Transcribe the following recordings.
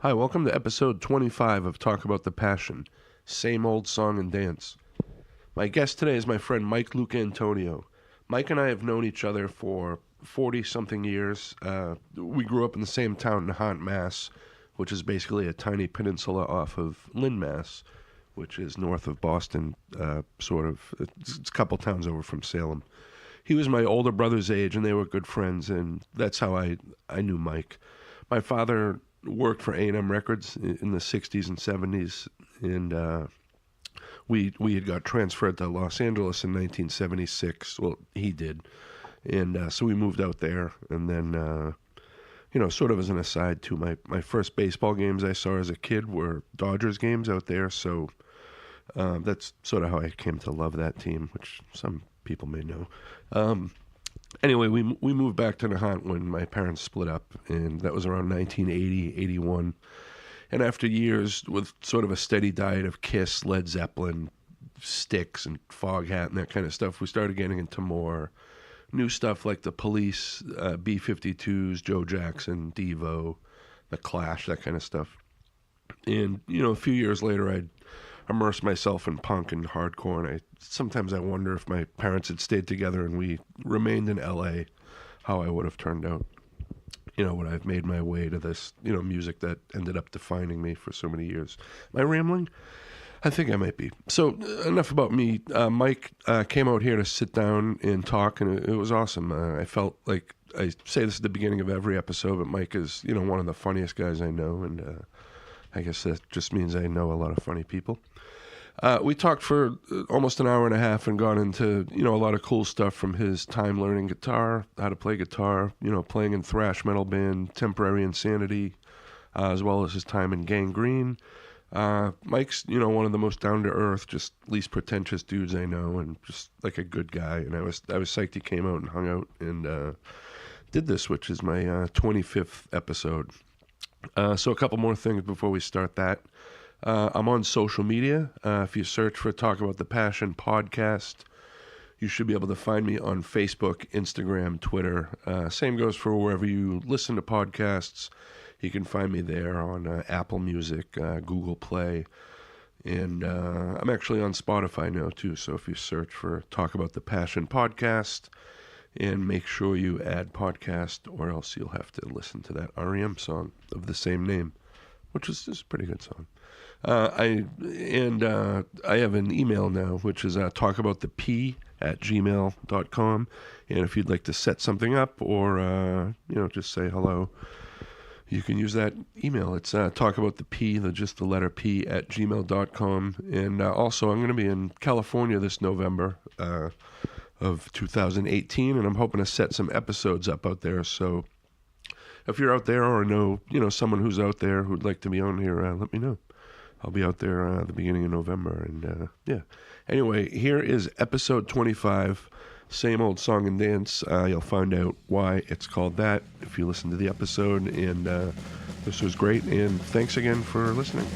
Hi, welcome to episode 25 of Talk About the Passion, Same Old Song and Dance. My guest today is my friend Mike Lucantonio. Mike and I have known each other for 40-something years. We grew up in the same town, Nahant, Mass., which is basically a tiny peninsula off of Lynn, Mass., which is north of Boston, sort of. It's a couple towns over from Salem. He was my older brother's age, and they were good friends, and that's how I knew Mike. My father worked for A&M Records in the 60s and 70s, and we had got transferred to Los Angeles in 1976. Well, he did. And so we moved out there, and then, sort of as an aside too, my first baseball games I saw as a kid were Dodgers games out there, so that's sort of how I came to love that team, which some people may know. Anyway, we moved back to Nahant when my parents split up, and that was around 1980, 81. And after years with sort of a steady diet of Kiss, Led Zeppelin, Styx, and Foghat and that kind of stuff, we started getting into more new stuff like the Police, B-52s, Joe Jackson, Devo, the Clash, that kind of stuff. And, a few years later, I'd immerse myself in punk and hardcore, and sometimes I wonder if my parents had stayed together and we remained in LA, how I would have turned out. Would I have made my way to this, music that ended up defining me for so many years. Am I rambling? I think I might be. So enough about me. Mike came out here to sit down and talk, and it was awesome. I felt like, I say this at the beginning of every episode, but Mike is, one of the funniest guys I know, and I guess that just means I know a lot of funny people. We talked for almost an hour and a half and got into, a lot of cool stuff from his time learning guitar, how to play guitar, playing in thrash metal band, Temporary Insanity, as well as his time in Gangrene. Mike's, one of the most down-to-earth, just least pretentious dudes I know, and just like a good guy. And I was psyched he came out and hung out and did this, which is my 25th episode. So a couple more things before we start that. I'm on social media. If you search for Talk About the Passion podcast, you should be able to find me on Facebook, Instagram, Twitter. Same goes for wherever you listen to podcasts. You can find me there on Apple Music, Google Play, and I'm actually on Spotify now too. So if you search for Talk About the Passion podcast, and make sure you add podcast, or else you'll have to listen to that REM song of the same name, which is just a pretty good song. I have an email now, which is talkaboutthep@gmail.com. And if you'd like to set something up or, just say hello, you can use that email. It's talkaboutthep, just the letter P, @gmail.com. And also, I'm going to be in California this November of 2018, and I'm hoping to set some episodes up out there. So if you're out there or know, someone who's out there who'd like to be on here, let me know. I'll be out there at the beginning of November, and yeah. Anyway, here is episode 25, Same Old Song and Dance. You'll find out why it's called that if you listen to the episode, and this was great, and thanks again for listening.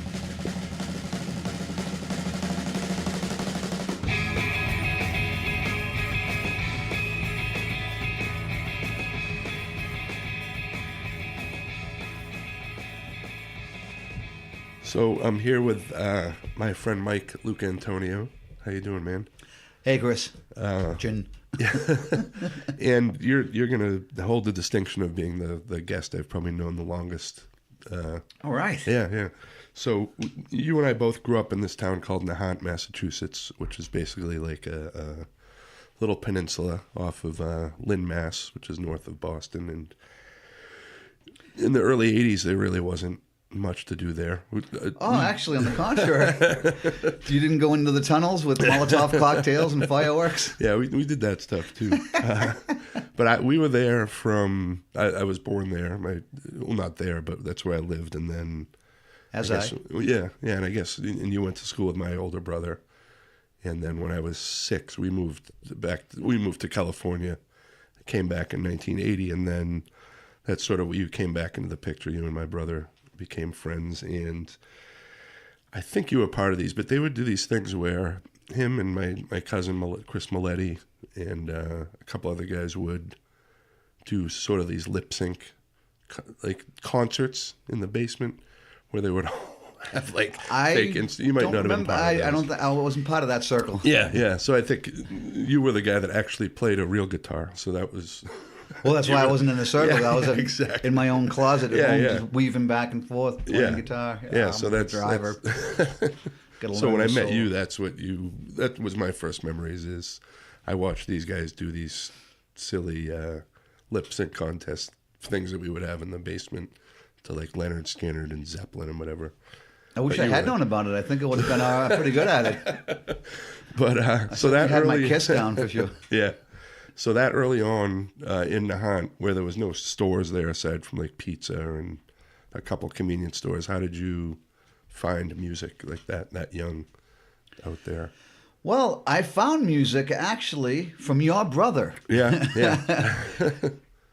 So I'm here with my friend Mike Lucantonio. How you doing, man? Hey, Chris. Jen. And you're gonna hold the distinction of being the guest I've probably known the longest. All right. Yeah. So you and I both grew up in this town called Nahant, Massachusetts, which is basically like a little peninsula off of Lynn, Mass., which is north of Boston. And in the early 80s, there really wasn't much to do there. Actually, on the contrary. You didn't go into the tunnels with Molotov cocktails and fireworks? Yeah, we did that stuff too. But we were there from, I was born there. Not there, but that's where I lived. And then... Yeah, and I guess, and you went to school with my older brother. And then when I was 6, we moved to California. I came back in 1980, and then that's sort of when you came back into the picture. You and my brother became friends, and I think you were part of these, but they would do these things where him and my cousin Chris Maletti and a couple other guys would do sort of these lip sync like concerts in the basement where they would have like I fake you might don't not have been remember. part of I those. don't. I wasn't part of that circle. Yeah. So I think you were the guy that actually played a real guitar. So that was. Well, that's why I wasn't in the circle. Yeah, I was exactly. in my own closet at home, Yeah. just weaving back and forth, playing guitar. Yeah. I'm So a that's driver. So when I met you, that was my first memories. Is I watched these guys do these silly lip sync contest things that we would have in the basement to like Leonard Skinner and Zeppelin and whatever. I wish I had known about it. I think I would have been pretty good at it. But so that had early, my kiss down for sure. Yeah. So that early on in Nahant, where there was no stores there aside from like pizza and a couple convenience stores, how did you find music like that young out there? Well, I found music actually from your brother. Yeah.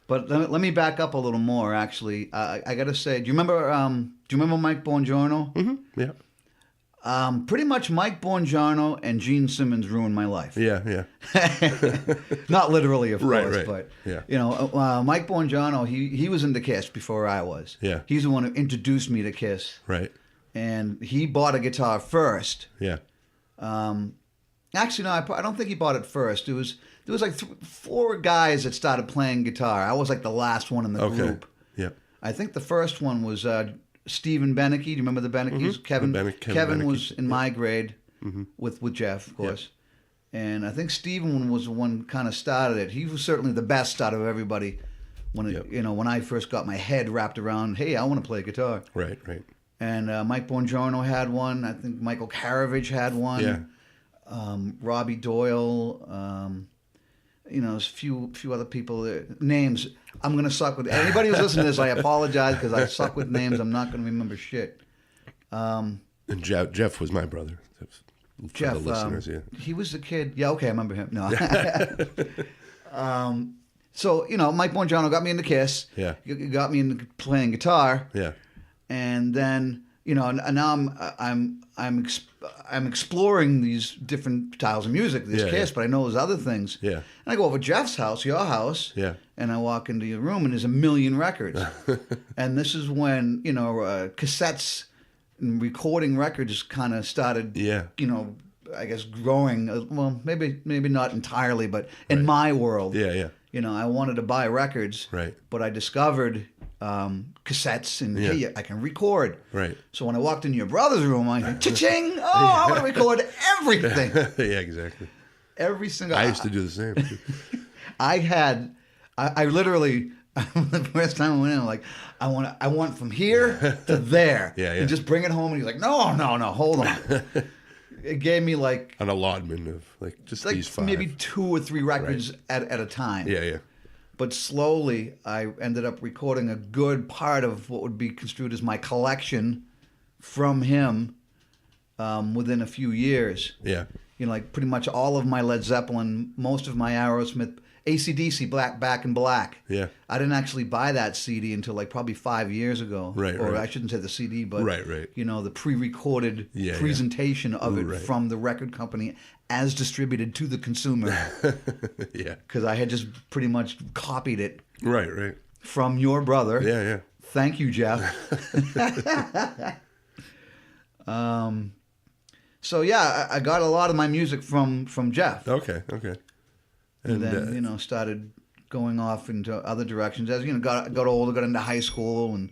But let me back up a little more. Actually, I got to say, do you remember Mike Buongiorno? Mm-hmm. Yeah. Pretty much Mike Buongiorno and Gene Simmons ruined my life. Yeah. Not literally, of course, Right. but Yeah. Mike Buongiorno, he was into Kiss before I was. Yeah. He's the one who introduced me to Kiss. Right. And he bought a guitar first. Yeah. Actually, no, I don't think he bought it first. There was like 4 guys that started playing guitar. I was like the last one in the group. Yeah. I think the first one was Stephen Beneke. Do you remember the Benekes? Mm-hmm. Kevin Beneke. was in my grade Mm-hmm. with Jeff, of course. And I think Stephen was the one kind of started it. He was certainly the best out of everybody when when I first got my head wrapped around, hey, I want to play guitar. Right. And Mike Buongiorno had one. I think Michael Caravage had one. Yeah. Robbie Doyle. A few other people. Names. I'm gonna suck with anybody who's listening to this. I apologize because I suck with names. I'm not gonna remember shit. And Jeff was my brother. For Jeff, the listeners, he was the kid. Yeah, okay, I remember him. No. So Mike Buongiorno got me into Kiss. Yeah. He got me into playing guitar. Yeah. And then and now I'm exploring these different styles of music. There's Kiss, but I know there's other things. Yeah. And I go over to Jeff's house, your house. Yeah. And I walk into your room, and there's a million records. And this is when cassettes and recording records kind of started. Yeah. I guess growing. Well, maybe not entirely, but in my world. Yeah. I wanted to buy records. Right. But I discovered cassettes, and hey, I can record. Right. So when I walked into your brother's room, I said, cha-ching! Oh, I want to record everything. Yeah, exactly. Every single. I used to do the same. Too. I literally, the first time I went in, I'm like, I want from here to there. Yeah. And just bring it home. And he's like, no, hold on. It gave me like an allotment of just these 5. Maybe 2 or 3 records at a time. Yeah. But slowly, I ended up recording a good part of what would be construed as my collection from him within a few years. Yeah. Pretty much all of my Led Zeppelin, most of my Aerosmith, AC/DC, Back in Black. Yeah. I didn't actually buy that CD until probably 5 years ago. Right. Or I shouldn't say the CD, but right. the pre-recorded presentation of it from the record company as distributed to the consumer. Yeah. Because I had just pretty much copied it. Right. From your brother. Yeah. Thank you, Jeff. So yeah, I got a lot of my music from Jeff. Okay. And then started going off into other directions as got older, got into high school, and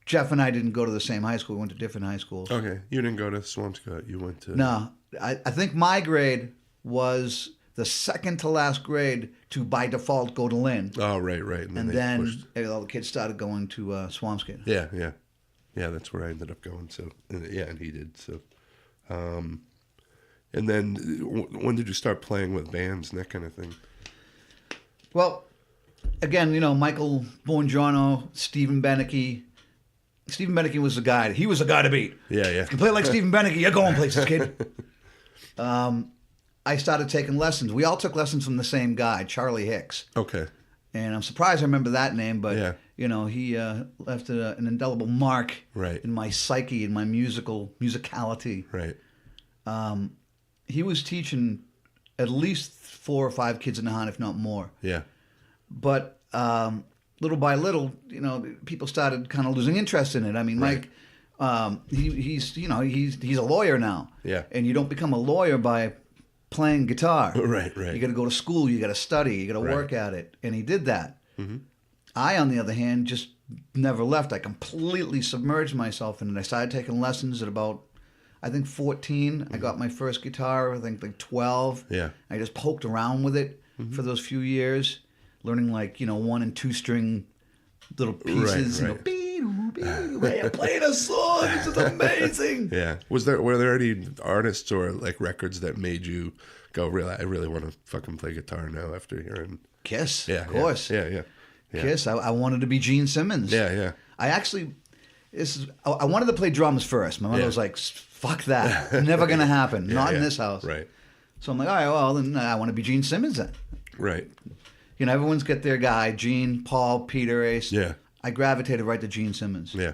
Jeff and I didn't go to the same high school. We went to different high schools. Okay, you didn't go to Swampscott. You went to no. I think my grade was the second to last grade to by default go to Lynn. Oh, right. And then all the kids started going to Swampscott. Yeah. That's where I ended up going. So and he did. So, and then when did you start playing with bands and that kind of thing? Well, again, Michael Buongiorno, Stephen Beneke. Stephen Beneke was the guy. He was the guy to beat. Yeah. If you play like Stephen Beneke, you're going places, kid. I started taking lessons. We all took lessons from the same guy, Charlie Hicks. Okay. And I'm surprised I remember that name, but he left an indelible mark in my psyche, in my musicality. Right. He was teaching at least 4 or 5 kids in the Nahant, if not more. Yeah. But little by little, people started kind of losing interest in it. I mean, Right. Mike, he's a lawyer now. Yeah. And you don't become a lawyer by playing guitar. Right. You got to go to school. You got to study. You got to Right. work at it. And he did that. Mm-hmm. I, on the other hand, just never left. I completely submerged myself in it. I started taking lessons at about, I think, 14. Mm-hmm. I got my first guitar, I think, like 12. Yeah. I just poked around with it for those few years, learning, like, 1 and 2 string little pieces. Right. Hey, I played a song. This is amazing. Yeah. Were there any artists or like records that made you go, I really want to fucking play guitar now after hearing? Kiss, Yeah. of course. Yeah. Kiss. I wanted to be Gene Simmons. Yeah. I actually, I wanted to play drums first. My mother was like, fuck that. Never going to happen. Not in this house. Right. So I'm like, all right, well, then I want to be Gene Simmons then. Right. Everyone's got their guy, Gene, Paul, Peter, Ace. Yeah. I gravitated right to Gene Simmons. Yeah.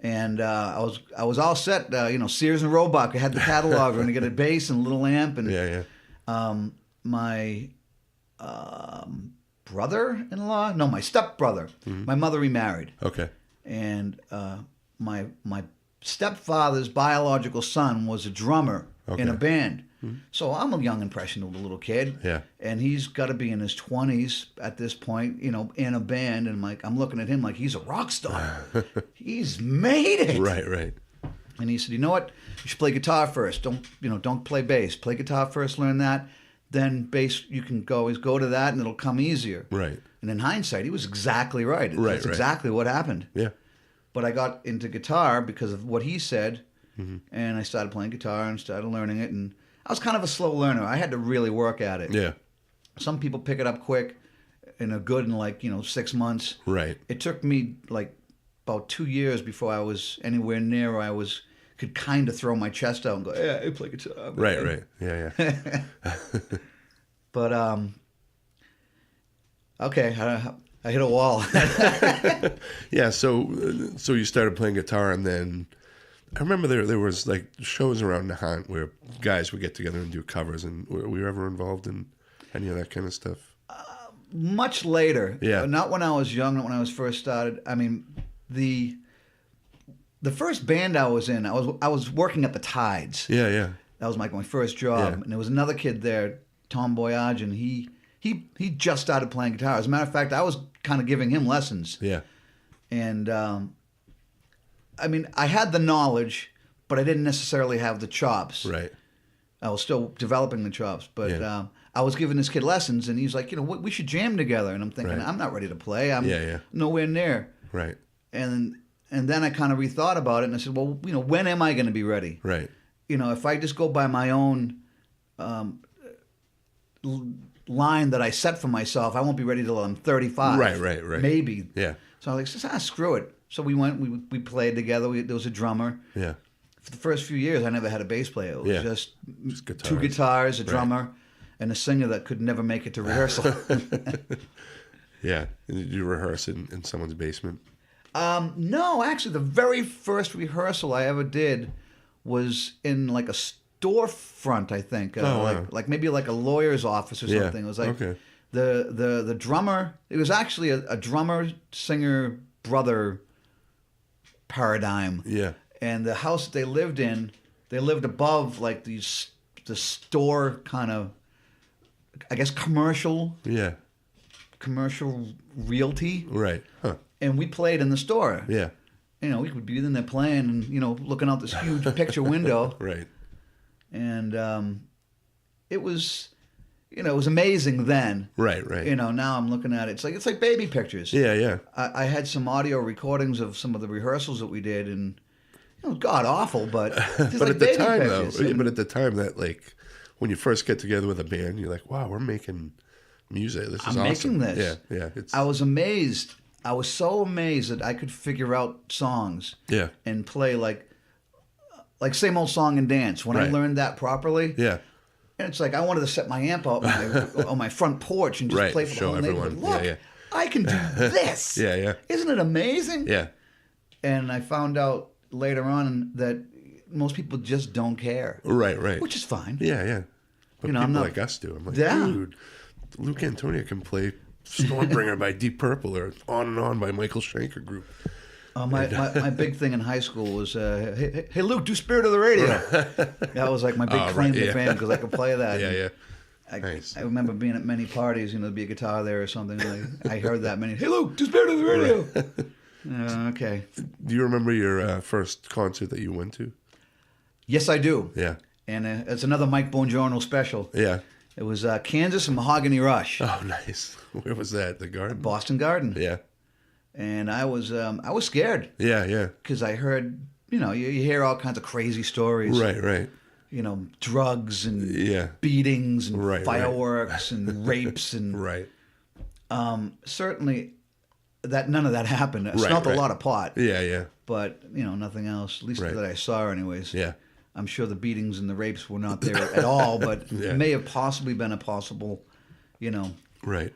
And I was all set. Sears and Roebuck. I had the catalog. We're going to get a bass and a little amp. And Yeah. my brother-in-law, no, my stepbrother. My mother remarried. Okay. And my stepfather's biological son was a drummer in a band. So I'm a young, impressionable little kid. Yeah. And he's got to be in his 20s at this point, in a band. And I'm looking at him like he's a rock star. He's made it. Right. And he said, you know what? You should play guitar first. Don't play bass. Play guitar first, learn that. Then bass, you can always go to that and it'll come easier. Right. And in hindsight, he was exactly right. Right. That's exactly what happened. Yeah. But I got into guitar because of what he said. And I started playing guitar and started learning it. And I was kind of a slow learner. I had to really work at it. Yeah. Some people pick it up quick and are good in 6 months. Right. It took me like about 2 years before I was anywhere near where I could kind of throw my chest out and go, yeah, I play guitar. Man. Right. Yeah. But okay, I hit a wall. Yeah. So you started playing guitar, and then I remember there was like shows around the hunt where guys would get together and do covers. And were you ever involved in any of that kind of stuff? Much later. Yeah. Not when I was young, not when I was first started. I mean, the first band I was in, I was working at the Tides. Yeah. That was my first job. Yeah. And there was another kid there, Tom Boyage, and he just started playing guitar. As a matter of fact, I was kind of giving him lessons. Yeah. And I mean, I had the knowledge, but I didn't necessarily have the chops. Right. I was still developing the chops, but Yeah. I was giving this kid lessons, and he's like, we should jam together. And I'm thinking, Right. I'm not ready to play. I'm Yeah. nowhere near. Right. And then I kind of rethought about it, and I said, well, when am I going to be ready? Right. If I just go by my own line that I set for myself, I won't be ready till I'm 35. Right. Maybe. Yeah. So I was like, screw it. So we went, we played together. There was a drummer. Yeah. For the first few years, I never had a bass player. It was just guitars. 2 guitars, a drummer, and a singer that could never make it to rehearsal. Yeah. Did you rehearse in someone's basement? No, actually, the very first rehearsal I ever did was in like a storefront, I think. Wow. Like maybe like a lawyer's office or Yeah. something. It was like Okay. the drummer. It was actually a drummer, singer, brother paradigm. Yeah. And the house that they lived above like the store kind of, I guess, commercial realty. Right. Huh. And we played in the store. Yeah. We would be in there playing and, looking out this huge picture window. Right. And it was, it was amazing then. Right. Now I'm looking at it. It's like baby pictures. Yeah. I had some audio recordings of some of the rehearsals that we did, and god awful, but just But like at the baby time, pictures. though, but at the time that like when you first get together with a band, you're like, wow, we're making music. This is I'm awesome. making this. Yeah. I was amazed. I was so amazed that I could figure out songs. Yeah. And play like same old song and dance. When I Right. learned that properly. Yeah. And it's like I wanted to set my amp out on my front porch and just Right, play for the show whole everyone. neighborhood. Look, Yeah. I can do this. Yeah. Isn't it amazing? Yeah. And I found out later on that most people just don't care. Right. Which is fine. Yeah. But I'm people not- like us do. I'm like, Yeah. dude, Lucantonio can play Stormbringer by Deep Purple, or On and On by Michael Schenker Group. My big thing in high school was, hey Luke, do Spirit of the Radio. That was like my big claim to fame because I could play that. Yeah. I remember being at many parties, there'd be a guitar there or something. I heard that many. Hey Luke, do Spirit of the Radio. Okay. Do you remember your first concert that you went to? Yes, I do. Yeah. And it's another Mike Bongiorno special. Yeah. It was Kansas and Mahogany Rush. Oh, nice. Where was that? The Garden? Boston Garden. Yeah. And I was scared. Yeah. Because I heard, you hear all kinds of crazy stories. Right. Drugs and beatings and fireworks and rapes and right. Certainly, none of that happened. I smelled a lot of pot. Yeah. But nothing else. At least that I saw, anyways. Yeah. I'm sure the beatings and the rapes were not there at all, but it may have possibly been a possible, right,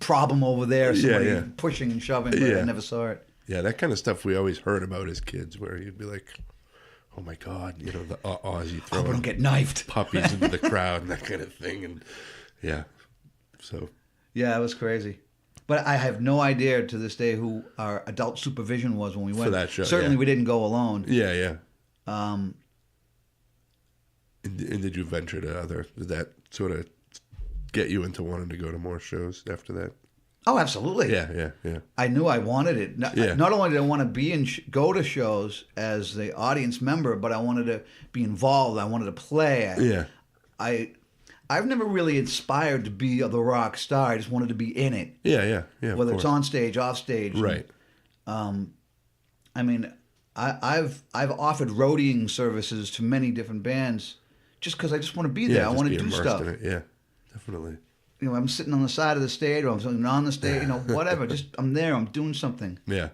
problem over there. Somebody pushing and shoving, but I never saw it. Yeah, that kind of stuff we always heard about as kids, where you'd be like, "Oh my God," the Aussie throwing don't get knifed, puppies into the crowd and that kind of thing, and so it was crazy. But I have no idea to this day who our adult supervision was when we went. For that show, certainly we didn't go alone. Yeah. And did you venture to did that sort of get you into wanting to go to more shows after that? Oh, absolutely. Yeah. I knew I wanted it. Not only did I want to go to shows as the audience member, but I wanted to be involved. I wanted to play. I've never really aspired to be the rock star. I just wanted to be in it. Yeah. Whether it's on stage, off stage. Right. I've offered roadieing services to many different bands just because I just want to be there. I want to do stuff. In it. Yeah, definitely. I'm sitting on the side of the stage, or I'm sitting on the stage. Whatever. Just I'm there. I'm doing something. Yeah.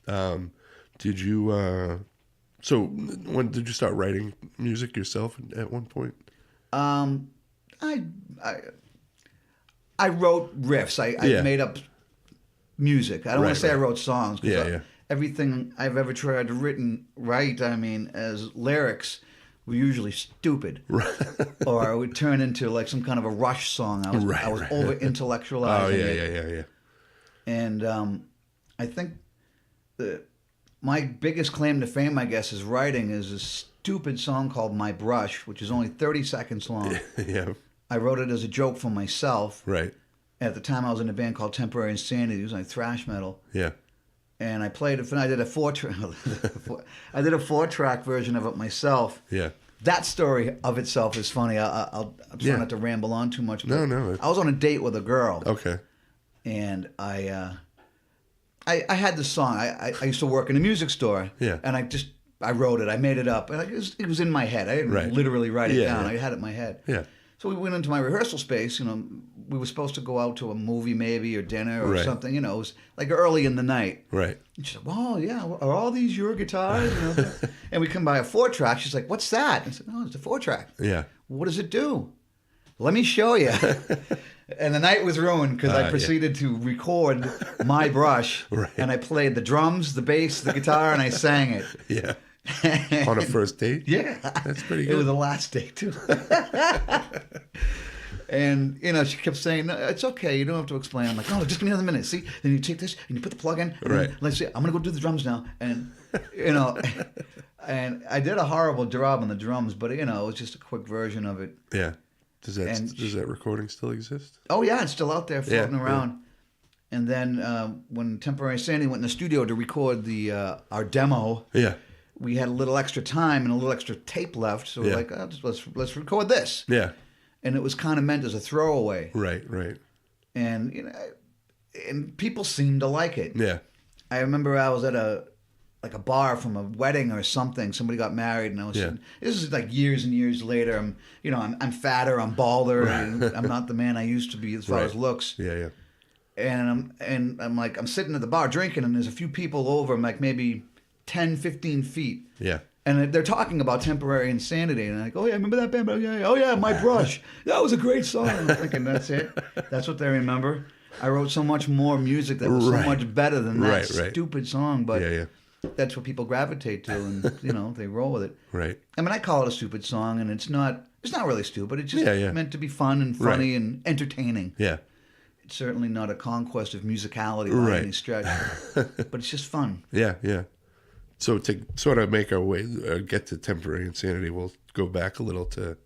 Did you? So when did you start writing music yourself? At one point. I wrote riffs. I made up music. I don't want to say I wrote songs. Everything I've ever tried to write, as lyrics, were usually stupid, or it would turn into like some kind of a Rush song. I was over intellectualizing it. And I think my biggest claim to fame, I guess, is writing is a stupid song called "My Brush," which is only 30 seconds long. Yeah. I wrote it as a joke for myself. Right. At the time, I was in a band called Temporary Insanity. It was like thrash metal. Yeah. And I played it. I did a four-track version of it myself. Yeah. That story of itself is funny. I'll try not to ramble on too much. No. I was on a date with a girl. Okay. And I had this song. I used to work in a music store. Yeah. And I wrote it. I made it up. And it was in my head. I didn't literally write it down. I had it in my head. Yeah. So we went into my rehearsal space. We were supposed to go out to a movie maybe or dinner or something. It was like early in the night. Right. And she said, "Well, yeah, are all these your guitars?" And we come by a 4-track. She's like, "What's that?" I said, "No, it's a 4-track." Yeah. "What does it do?" "Let me show you." And the night was ruined because I proceeded to record My Brush. Right. And I played the drums, the bass, the guitar, and I sang it. Yeah. On a first date? Yeah. That's pretty good. It was the last date, too. And, she kept saying, "No, it's okay. You don't have to explain." I'm like, "No, just give me another minute. See? Then you take this and you put the plug in. And then, let's see. I'm going to go do the drums now." And, and I did a horrible job on the drums, but, it was just a quick version of it. Yeah. Does that recording still exist? Oh, yeah. It's still out there floating around. Yeah. And then when Temporary Sandy went in the studio to record our demo, we had a little extra time and a little extra tape left. So we're like, let's record this. Yeah. And it was kind of meant as a throwaway. Right. And and people seemed to like it. Yeah. I remember I was at a bar from a wedding or something. Somebody got married, and I was saying, this is like years and years later. I'm fatter, I'm balder, and I'm not the man I used to be as far as looks. Yeah. And I'm sitting at the bar drinking, and there's a few people over. I'm like maybe 10, 15 feet. Yeah. And they're talking about Temporary Insanity. And I'm like, "Oh, yeah, remember that band? Oh, yeah, My Brush. That was a great song." And I'm thinking, that's it? That's what they remember? I wrote so much more music that was so much better than that stupid song. But that's what people gravitate to, and, they roll with it. Right. I call it a stupid song, and it's not really stupid. It's just meant to be fun and funny and entertaining. Yeah. It's certainly not a conquest of musicality by Right. any stretch, but it's just fun. Yeah, yeah. So to sort of make our way, get to temporary insanity, we'll go back a little to.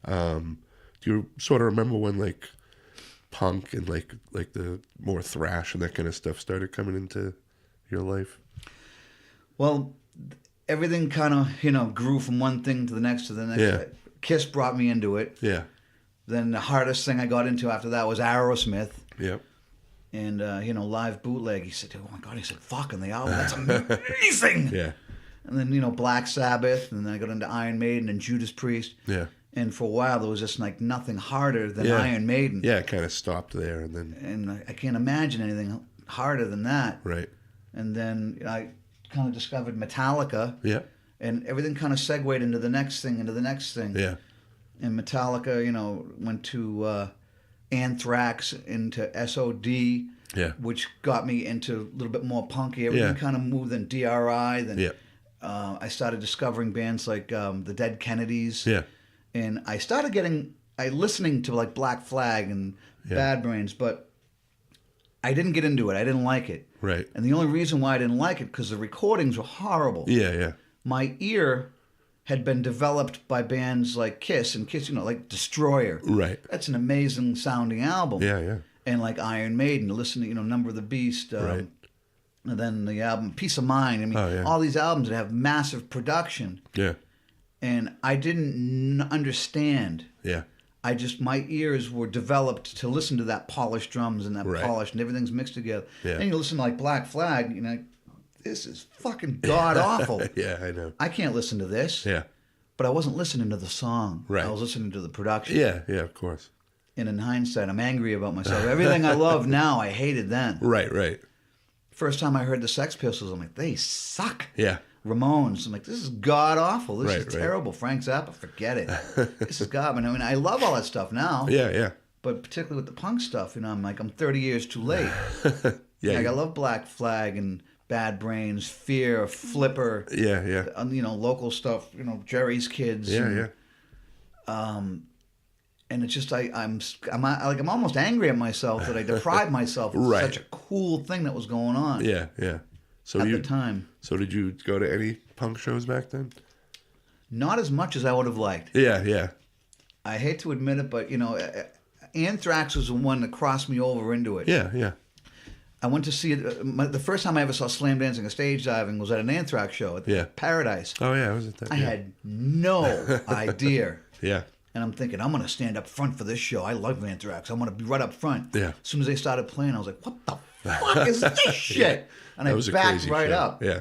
Do you sort of remember when like punk and like the more thrash and that kind of stuff started coming into your life? Well, everything kind of, grew from one thing to the next to the next. Yeah. Kiss brought me into it. Yeah. Then the hardest thing I got into after that was Aerosmith. Yep. And, live bootleg. He said, oh my God, he said, fucking the album. That's amazing. Yeah. And then, Black Sabbath. And then I got into Iron Maiden and Judas Priest. Yeah. And for a while, there was just like nothing harder than Iron Maiden. Yeah, it kind of stopped there. And then. And I can't imagine anything harder than that. Right. And then I kind of discovered Metallica. Yeah. And everything kind of segued into the next thing, Yeah. And Metallica, went to Anthrax, into SOD, Yeah. which got me into a little bit more punky. Everything kind of moved. Then DRI. Then I started discovering bands like the Dead Kennedys. Yeah. And I started listening to like Black Flag and Bad Brains, but I didn't get into it. I didn't like it. Right. And the only reason why I didn't like it, because the recordings were horrible. Yeah, yeah. My ear had been developed by bands like Kiss, and Kiss, like Destroyer. Right. That's an amazing sounding album. Yeah, yeah. And like Iron Maiden, listen to, Number of the Beast. Right. And then the album Peace of Mind. I mean, all these albums that have massive production. Yeah. And I didn't understand. Yeah. My ears were developed to listen to that polished drums and that polished, and everything's mixed together. Yeah. And you listen to like Black Flag, this is fucking god awful. Yeah, I know. I can't listen to this. Yeah. But I wasn't listening to the song. Right. I was listening to the production. Yeah, yeah, of course. And in hindsight, I'm angry about myself. Everything I love now, I hated then. Right, right. First time I heard the Sex Pistols, I'm like, they suck. Yeah. Ramones, I'm like, this is god awful. This is Right. terrible. Frank Zappa, forget it. This is god. I mean, I love all that stuff now. Yeah, yeah. But particularly with the punk stuff, I'm like, I'm 30 years too late. Yeah. Like, I love Black Flag and Bad Brains, Fear, Flipper. Yeah, yeah. Local stuff, Jerry's Kids. Yeah, and, and it's just I'm almost angry at myself that I deprived myself of Right. such a cool thing that was going on yeah, yeah. So at the time. So did you go to any punk shows back then? Not as much as I would have liked. Yeah, yeah. I hate to admit it, but Anthrax was the one that crossed me over into it. Yeah, yeah. I went to see it. The first time I ever saw slam dancing and stage diving was at an Anthrax show at Paradise. Oh yeah, I was at that. I had no idea. Yeah. And I'm thinking, I'm going to stand up front for this show. I love Anthrax. I'm going to be right up front. Yeah. As soon as they started playing, I was like, what the fuck is this shit? And I backed right up. Yeah.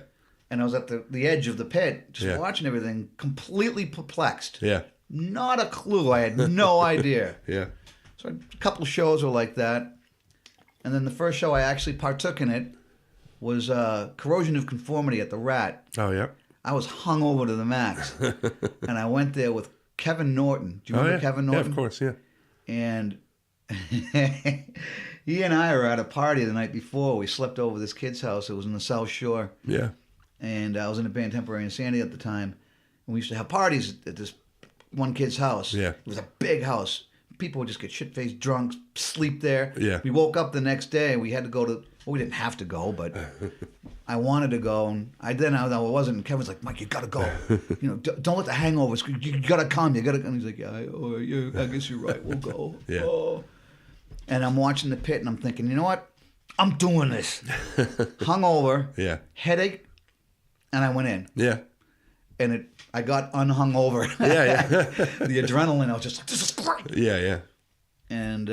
And I was at the edge of the pit, just watching everything, completely perplexed. Yeah. Not a clue. I had no idea. Yeah. So a couple of shows were like that. And then the first show I actually partook in it was Corrosion of Conformity at the Rat. Oh yeah. I was hungover to the max. And I went there with Kevin Norton. Do you remember Kevin Norton? Yeah, of course, yeah. And he and I were at a party the night before. We slept over this kid's house. It was in the South Shore. Yeah. And I was in a band Temporary Insanity at the time. And we used to have parties at this one kid's house. Yeah. It was a big house. People would just get shit-faced drunk, sleep there. Yeah. We woke up the next day. We had to go to... Well, we didn't have to go, but I wanted to go. And I wasn't. And Kevin's like, Mike, you got to go. Don't let the hangovers... You got to come. You got to come. He's like, I guess you're right. We'll go. Yeah. Oh. And I'm watching the pit, and I'm thinking, you know what? I'm doing this. Hungover. Yeah. Headache. And I went in. Yeah. And I got unhungover. Yeah, yeah. The adrenaline, I was just like, this is great. Yeah, yeah. And,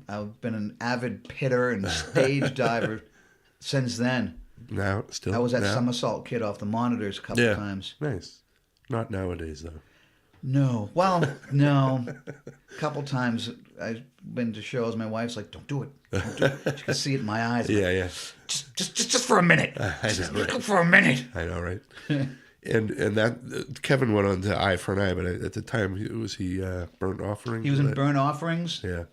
I've been an avid pitter and stage diver since then. Now, still. I was that now? somersault kid off the monitors a couple of times. Nice. Not nowadays, though. No. Well, no. A couple times I've been to shows. My wife's like, don't do it. Don't do it. She can see it in my eyes. Yeah, yeah. Just for a minute. I know, right? For a minute. I know, right? And that Kevin went on to Eye for an Eye, but at the time, was he Burnt Offerings? He was in Burnt Offerings. Yeah.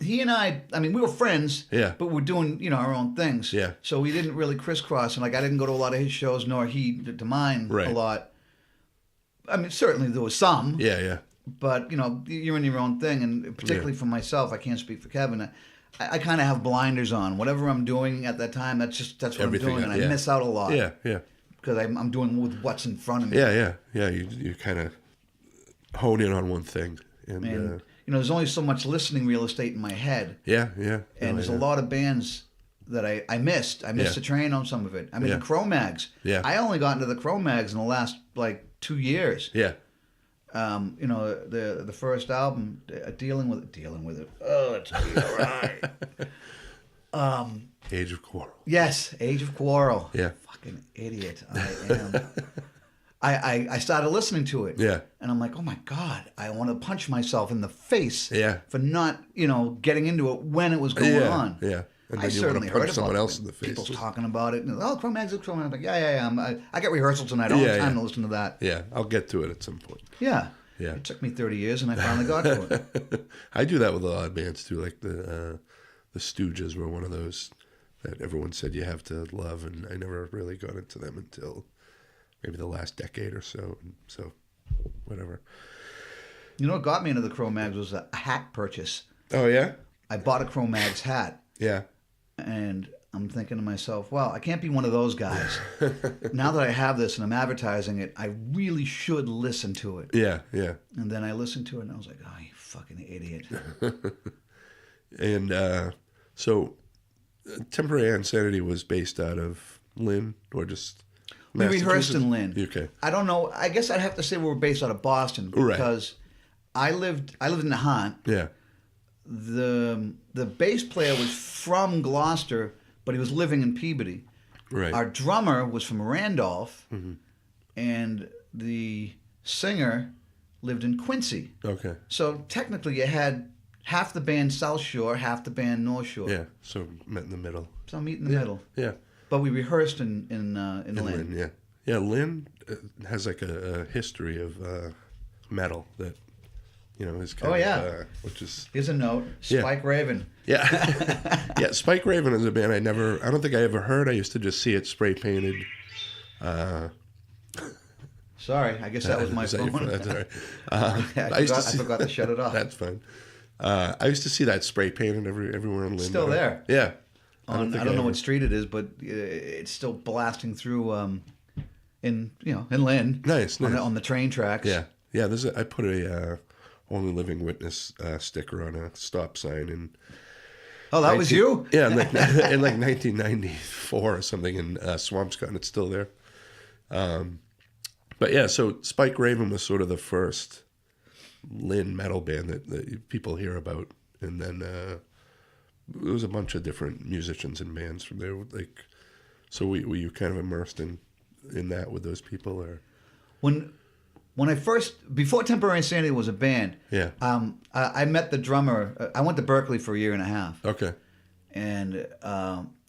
He and I mean, we were friends, but we're doing, our own things. Yeah. So we didn't really crisscross, and I didn't go to a lot of his shows, nor he to mine a lot. I mean, certainly there was some. Yeah, yeah. but you're in your own thing, and particularly for myself, I can't speak for Kevin. I kind of have blinders on. Whatever I'm doing at that time, that's what Everything, I'm doing, and I miss out a lot. Yeah, yeah. Because I'm doing with what's in front of me. Yeah. You kind of hone in on one thing, and there's only so much listening real estate in my head. Yeah. And there's a lot of bands that I missed. I missed the train on some of it. I mean, the Cro-Mags. Yeah. I only got into the Cro-Mags in the last 2 years. Yeah. The first album, dealing with it. Oh, it's all right. Age of Quarrel. Yes, Age of Quarrel. Yeah. Fucking idiot. I am. I started listening to it. Yeah. And I'm like, oh my God, I want to punch myself in the face. Yeah. For not, getting into it when it was going on. Yeah. And then I certainly heard about someone else in the face. People's talking about it. And, Cro-Mags. I'm like, yeah. I got rehearsal tonight. I don't have time to listen to that. Yeah, I'll get to it at some point. Yeah. Yeah. It took me 30 years, and I finally got to it. I do that with a lot of bands too. Like the Stooges were one of those that everyone said you have to love, and I never really got into them until maybe the last decade or so. So, whatever. You know what got me into the Cro-Mags was a hat purchase. Oh yeah. I bought a Cro-Mags hat. Yeah. And I'm thinking to myself, well, I can't be one of those guys. Now that I have this and I'm advertising it, I really should listen to it. Yeah. And then I listened to it and I was like, oh, you fucking idiot. And so Temporary Insanity was based out of Lynn or just We rehearsed in Lynn. Okay. I don't know. I guess I'd have to say we were based out of Boston because I lived in Nahant. Yeah. The bass player was from Gloucester, but he was living in Peabody. Right. Our drummer was from Randolph, and the singer lived in Quincy. Okay. So technically, you had half the band South Shore, half the band North Shore. Yeah. So met in the middle. So meet in the middle. Yeah. But we rehearsed in Lynn. Yeah. Yeah. Lynn has like a history of metal that. Is kind of, which is... Here's a note. Spike Raven. Yeah. Yeah, Spike Raven is a band I don't think I ever heard. I used to just see it spray painted. Sorry, I guess that was my phone. That's all right. I forgot to shut it off. That's fine. I used to see that spray painted everywhere in Lynn. Still there. Yeah. I don't know what street it is, but it's still blasting through in Lynn. Nice. On the train tracks. Yeah. Yeah, I put a... Only Living Witness sticker on a stop sign and that was you? Yeah, in like 1994 or something in Swampscott, and it's still there. But yeah, so Spike Raven was sort of the first Lynn metal band that people hear about, and then there was a bunch of different musicians and bands from there. Like, so were you kind of immersed in that with those people, or When I before Temporary Insanity was a band, I met the drummer. I went to Berkeley for a year and a half. Okay. And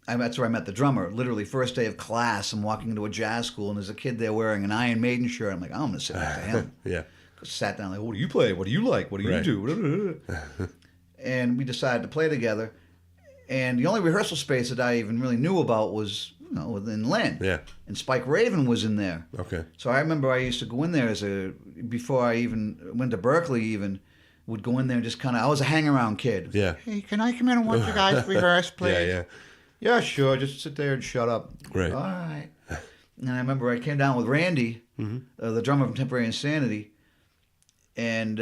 that's where I met the drummer. Literally, first day of class, I'm walking into a jazz school, and there's a kid there wearing an Iron Maiden shirt. I'm like, I'm going to sit next to him. Yeah. Sat down, like, what do you play? What do you like? What do you do? And we decided to play together. And the only rehearsal space that I even really knew about was within Lynn. Yeah. And Spike Raven was in there. Okay. So I remember I used to go in there before I even went to Berkeley would go in there and just kind of, I was a hang-around kid. Yeah. Hey, can I come in and watch you guys rehearse, please? Yeah. Yeah, sure. Just sit there and shut up. Right. All right. And I remember I came down with Randy, the drummer from Temporary Insanity, and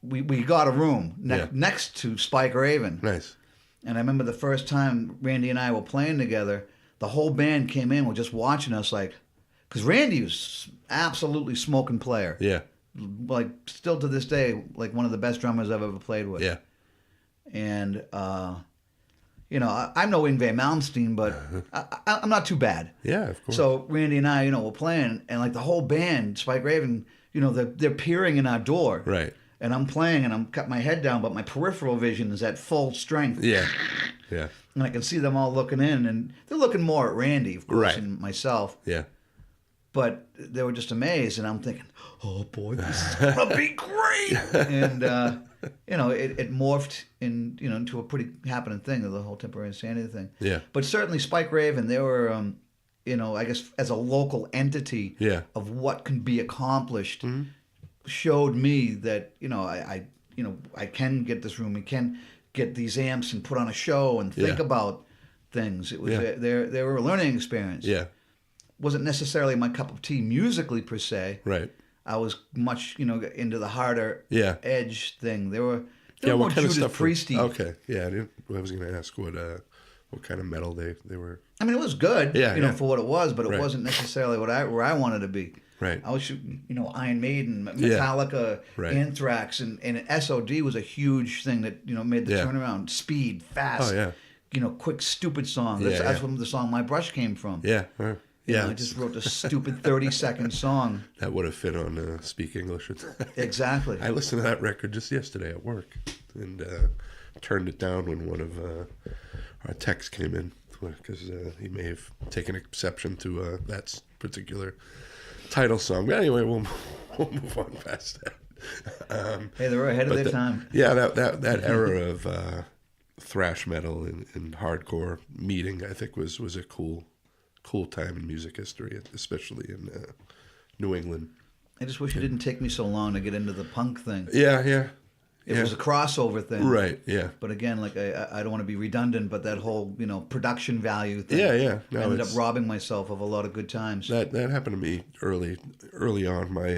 we got a room next to Spike Raven. Nice. And I remember the first time Randy and I were playing together, the whole band came in, were just watching us because Randy was absolutely smoking player. Yeah. Like, still to this day, like one of the best drummers I've ever played with. Yeah. And, I'm no Yngwie Malmsteen, but I'm not too bad. Yeah, of course. So Randy and I, were playing, and like the whole band, Spike Raven, they're peering in our door. Right. And I'm playing, and I'm cut my head down, but my peripheral vision is at full strength. Yeah. Yeah. And I can see them all looking in, and they're looking more at Randy, of course, and myself. Yeah. But they were just amazed, and I'm thinking, oh boy, this is gonna be great. And it morphed into a pretty happening thing, the whole Temporary Insanity thing. Yeah. But certainly Spike Raven, they were, I guess as a local entity of what can be accomplished. showed me that I can get this room, we can get these amps and put on a show and think about things. It was they were a learning experience. Yeah. Wasn't necessarily my cup of tea musically per se. Right. I was much into the harder edge thing. They were what more kind of Judas stuff? Priesty. Okay. Yeah. I was going to ask what kind of metal they were. I mean, it was good. For what it was, but it Right. wasn't necessarily where I wanted to be. Right. I was shooting, Iron Maiden, Metallica, Right. Anthrax, and SOD was a huge thing that made the turnaround. Speed, fast. Oh yeah. Quick, stupid song. That's where the song "My Brush" came from. Yeah. Yeah. I just wrote this stupid 30-second song. That would have fit on Speak English. Exactly. I listened to that record just yesterday at work and turned it down when one of our techs came in because he may have taken exception to that particular title song. But anyway, we'll move on past that. Hey, they were ahead of their time. Yeah, that era of thrash metal and hardcore meeting, I think, was a cool time in music history, especially in New England. I just wish it didn't take me so long to get into the punk thing. Yeah. It was a crossover thing. Right, yeah. But again, like I don't want to be redundant, but that whole, production value thing. Yeah. No, I ended up robbing myself of a lot of good times. That happened to me early on. My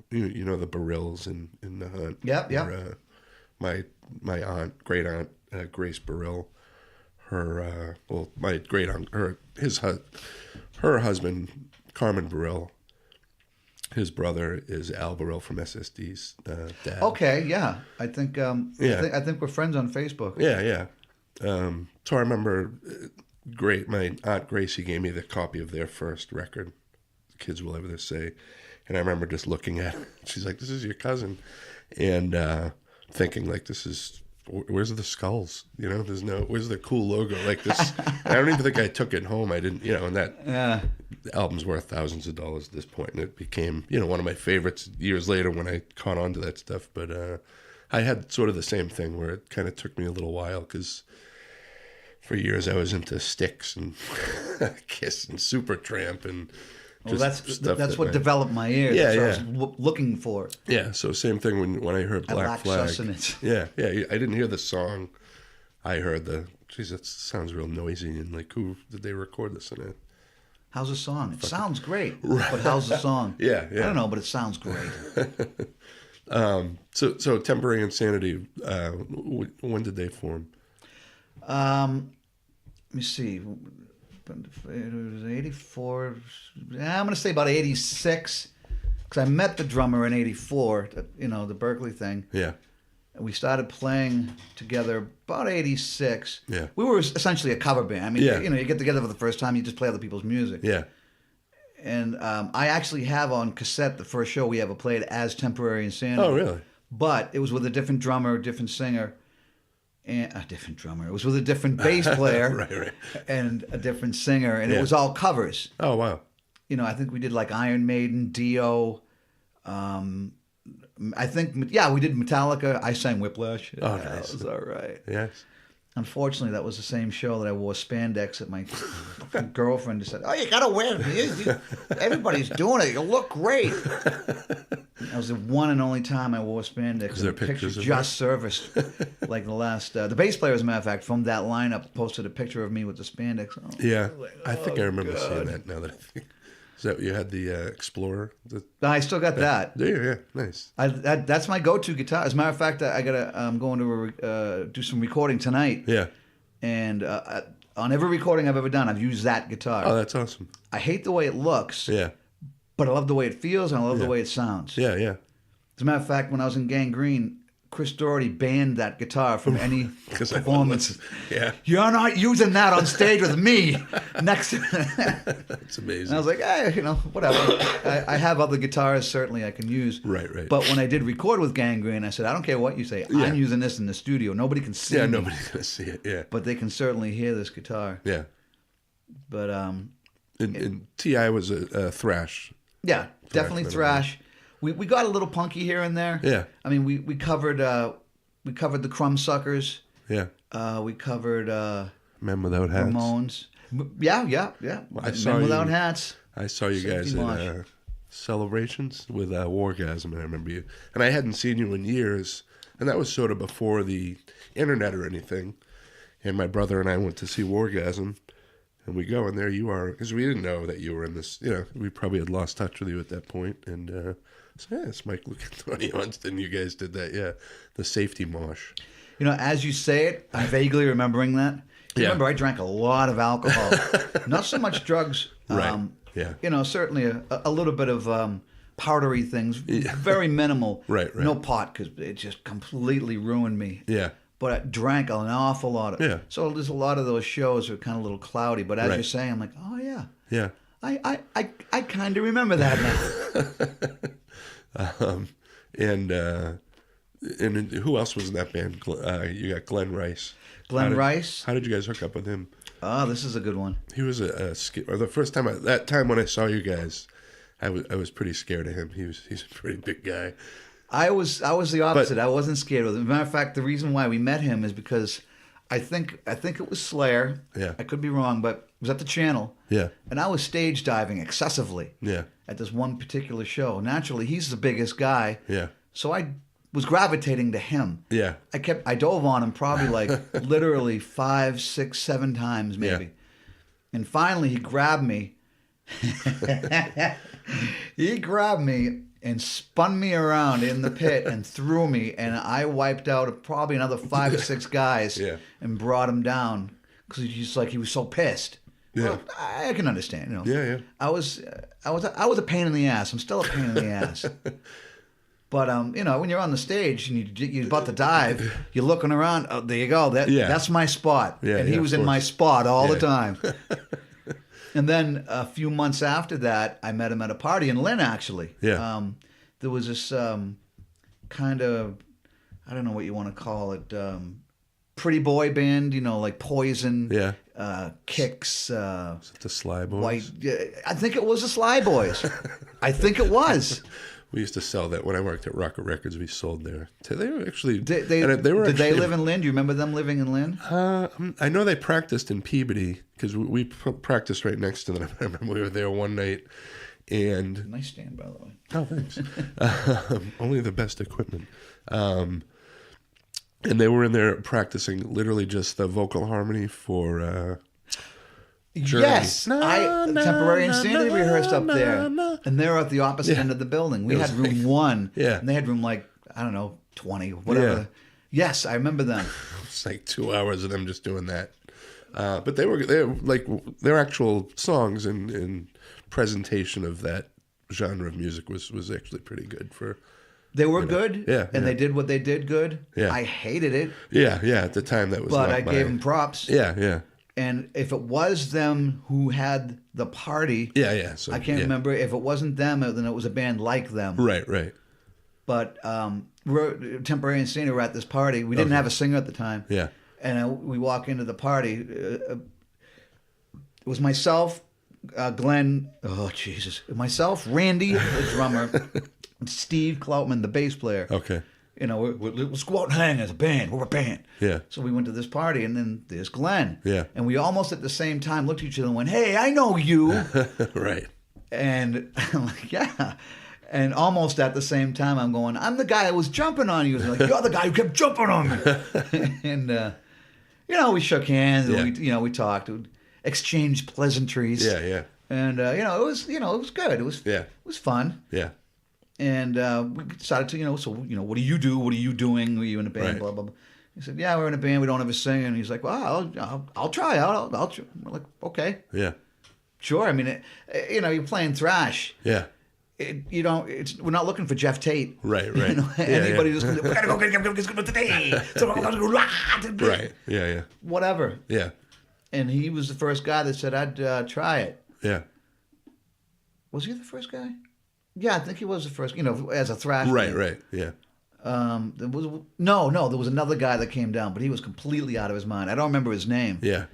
the Barills in the Hunt. Yep. My aunt, great aunt, Grace Barill, my great aunt, her husband, Carmen Barill. His brother is Al Barill from SSD's dad. Okay, yeah. I think I think we're friends on Facebook. Yeah. So I remember, my Aunt Gracie gave me the copy of their first record, Kids Will Ever Say, and I remember just looking at it. She's like, "This is your cousin," and thinking like, "This is where's the skulls? Where's the cool logo like this?" I don't even think I took it home. I didn't, and that album's worth thousands of dollars at this point, and it became one of my favorites years later when I caught on to that stuff. But I had sort of the same thing where it kind of took me a little while because for years I was into Styx and Kiss and Supertramp and that's what developed my ear. Yeah, that's what I was looking for. Yeah, so same thing when I heard Black Flag. Sustenance. Yeah. I didn't hear the song. I heard geez, that sounds real noisy, and like, who did they record this in it? How's the song? It sounds great, but how's the song? Yeah. I don't know, but it sounds great. So Temporary Insanity, when did they form? Let me see. It was 84. I'm going to say about 86, because I met the drummer in 84, the Berkeley thing. Yeah. And we started playing together about 86. Yeah. We were essentially a cover band. I mean, you get together for the first time, you just play other people's music. Yeah. And I actually have on cassette the first show we ever played as Temporary Insanity. Oh, really? But it was with a different drummer, different singer, and a different drummer. It was with a different bass player, right. and a different singer, and it was all covers. Oh, wow. I think we did like Iron Maiden, Dio. I think, we did Metallica. I sang Whiplash. Oh, nice. That was all right. Yes. Unfortunately, that was the same show that I wore spandex at my girlfriend just said, "Oh, you gotta wear it. Everybody's doing it. You look great." That was the one and only time I wore spandex. Is there the pictures of just surfaced, like the last. The bass player, as a matter of fact, from that lineup, posted a picture of me with the spandex. Oh, Yeah, I think I remember seeing that. Now that I think, is that you had the Explorer? I still got that. Do you? Yeah, nice. That's my go-to guitar. As a matter of fact, I'm going to do some recording tonight. Yeah. And on every recording I've ever done, I've used that guitar. Oh, that's awesome. I hate the way it looks. Yeah. But I love the way it feels, and I love the way it sounds. Yeah. As a matter of fact, when I was in Gangrene, Chris Doherty banned that guitar from any performance. Yeah. You're not using that on stage with me next to That's amazing. And I was like, whatever. I have other guitars, certainly I can use. Right. But when I did record with Gangrene, I said, I don't care what you say. Yeah. I'm using this in the studio. Nobody can see Yeah, me. nobody's going to see it. Yeah. But they can certainly hear this guitar. Yeah. But, And T.I. was a thrash. Yeah, definitely thrash. We got a little punky here and there. Yeah. I mean, we covered the Crumb Suckers. Yeah. We covered Men Without Hats. Ramones. Yeah. I saw Men you, Without Hats. I saw you guys at celebrations with Wargasm, and I remember you. And I hadn't seen you in years, and that was sort of before the internet or anything. And my brother and I went to see Wargasm, and we go, and there you are, because we didn't know that you were in this. You know, we probably had lost touch with you at that point, and so yeah, it's Mike Lucantonio, and you guys did that, yeah, the safety mosh. You know, as you say it, I'm vaguely remembering that. Yeah. Remember, I drank a lot of alcohol, not so much drugs. Right. Yeah. You know, certainly a little bit of powdery things, very minimal. Right. No pot, because it just completely ruined me. Yeah. But I drank an awful lot of. Yeah. So there's a lot of those shows are kind of a little cloudy. But as Right. you're saying, I'm like, oh yeah. Yeah. I kind of remember that now. And who else was in that band? You got Glenn Rice. Rice. How did you guys hook up with him? Oh, this is a good one. He was the first time that time when I saw you guys, I was pretty scared of him. He's a pretty big guy. I was the opposite. I wasn't scared of him. As a matter of fact, the reason why we met him is because I think it was Slayer. Yeah. I could be wrong, but it was at the Channel. Yeah. And I was stage diving excessively. Yeah. At this one particular show. Naturally, he's the biggest guy. Yeah. So I was gravitating to him. Yeah. I dove on him probably like literally 5, 6, 7 times maybe. Yeah. And finally he grabbed me. He grabbed me and spun me around in the pit and threw me, and I wiped out probably another 5 or 6 guys. Yeah. And brought him down because he was so pissed. Yeah. Well, I can understand, you know. Yeah, yeah. I was a pain in the ass. I'm still a pain in the ass. But you know, when you're on the stage and you're about to dive, you're looking around. Oh, there you go. That's my spot. Yeah, and he yeah, was of in my course. spot all Yeah. the time. And then a few months after that, I met him at a party in Lynn. Actually, Yeah. there was this kind of, I don't know what you want to call it, pretty boy band. You know, like Poison. Yeah. Kicks. Is it the Sly Boys? White. I think it was the Sly Boys. I think it was. We used to sell that when I worked at Rocket Records. We sold there. They were actually. Did they were they actually, live in Lynn? Do you remember them living in Lynn? I know they practiced in Peabody because we practiced right next to them. I remember we were there one night, and Nice stand, by the way. oh, thanks. Only the best equipment. And they were in there practicing literally just the vocal harmony for. Journey. Yes, Temporary Insanity rehearsed up there, and they were at the opposite end of the building. We had room 1, Yeah. and they had room like, I don't know, 20, whatever. Yeah. Yes, I remember them. It's like 2 hours of them just doing that. But they're like their actual songs and presentation of that genre of music was actually pretty good for. They were good, Yeah, and yeah. they did what they did good. Yeah. I hated it, Yeah, at the time that was. but not I gave them props. Yeah. And if it was them who had the party, Yeah. So I can't remember. If it wasn't them, then it was a band like them. Right. But Temporary Insanity were at this party. We didn't have a singer at the time. Yeah. And we walk into the party. It was myself, Glenn. Oh Jesus! Myself, Randy, the drummer, and Steve Cloutman, the bass player. Okay. You know, let's go out and hang as a band. We're a band. Yeah. So we went to this party, and then there's Glenn. Yeah. And we almost at the same time looked at each other and went, "Hey, I know you." Right. And I'm like, "Yeah." And almost at the same time, I'm going, "I'm the guy that was jumping on you." And like, "You're the guy who kept jumping on me." And you know, we shook hands. And we talked, exchanged pleasantries. Yeah. And it was good. It was fun. Yeah. And we decided to, what do you do? What are you doing? Are you in a band? Right. Blah, blah, blah. He said, yeah, we're in a band. We don't have a singer. And he's like, well, I'll try out. I'll try. We're like, okay. Yeah. Sure. I mean, you're playing thrash. Yeah. We're not looking for Jeff Tate. Right. Anybody who's going to, we got to go get today. Right. Yeah. Whatever. Yeah. And he was the first guy that said, I'd try it. Yeah. Was he the first guy? Yeah, I think he was the first, as a thrash. Right. Yeah. There was another guy that came down, but he was completely out of his mind. I don't remember his name. Yeah.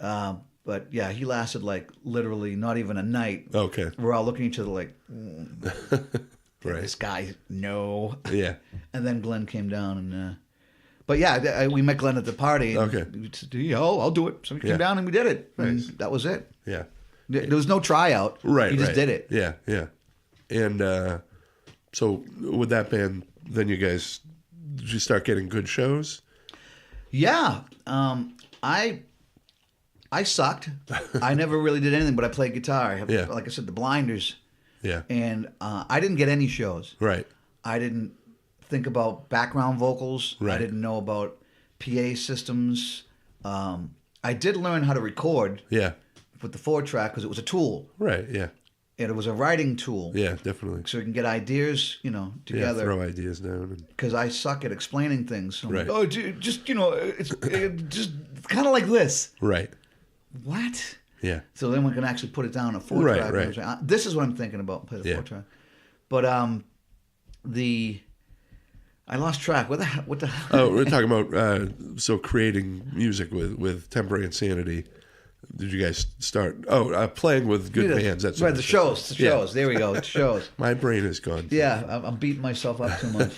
But yeah, he lasted like literally not even a night. Okay. We're all looking at each other like, Right. this guy, no. Yeah. And then Glenn came down and, but yeah, we met Glenn at the party. And Okay. we said, I'll do it. So we came down and we did it. And Nice. that was it. Yeah. There was no tryout. Right. He just did it. Yeah. And so with that band, then did you start getting good shows? Yeah. I sucked. I never really did anything, but I played guitar. I have, Yeah. like I said, the blinders. Yeah. And I didn't get any shows. Right. I didn't think about background vocals. Right. I didn't know about PA systems. I did learn how to record Yeah. with the 4-track because it was a tool. Right. Yeah. And it was a writing tool. Yeah. Definitely. So we can get ideas, Yeah. together. Throw ideas down. Because I suck at explaining things. So I'm Right. like, oh, just, it's just kind of like this. Right. What? Yeah. So then we can actually put it down a 4-track. Right. This is what I'm thinking about, play the 4-track. But I lost track. What the hell? Oh, we're talking about so creating music with Temporary Insanity. Did you guys start? Oh, playing with good bands. That's right. The shows. There we go. The shows. My brain is gone. Yeah, I'm beating myself up too much.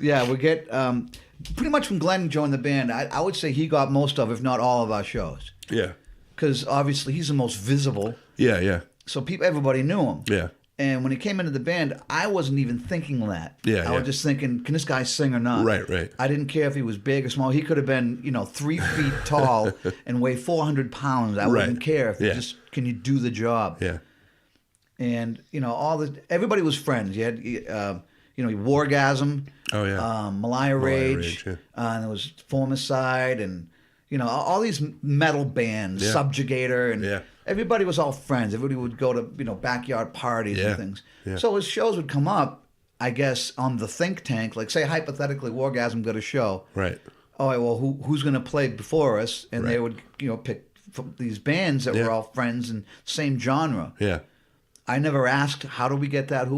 Yeah, we get pretty much when Glenn joined the band. I would say he got most of, if not all, of our shows. Yeah. Because obviously he's the most visible. Yeah. Yeah. So everybody knew him. Yeah. And when he came into the band, I wasn't even thinking that. Yeah, I was just thinking, can this guy sing or not? Right. I didn't care if he was big or small. He could have been, 3 feet tall and weigh 400 pounds. I wouldn't care. If can you do the job? Yeah. And, everybody was friends. You had, Wargasm. Oh, yeah. Malaya Rage. Yeah. And there was Formicide and, all these metal bands, Subjugator. And everybody was all friends. Everybody would go to, backyard parties and things. Yeah. So as shows would come up, I guess, on the think tank, like say hypothetically Wargasm got a show. Right. All right, well, who's going to play before us? And they would, pick these bands that were all friends and same genre. Yeah. I never asked, how do we get that?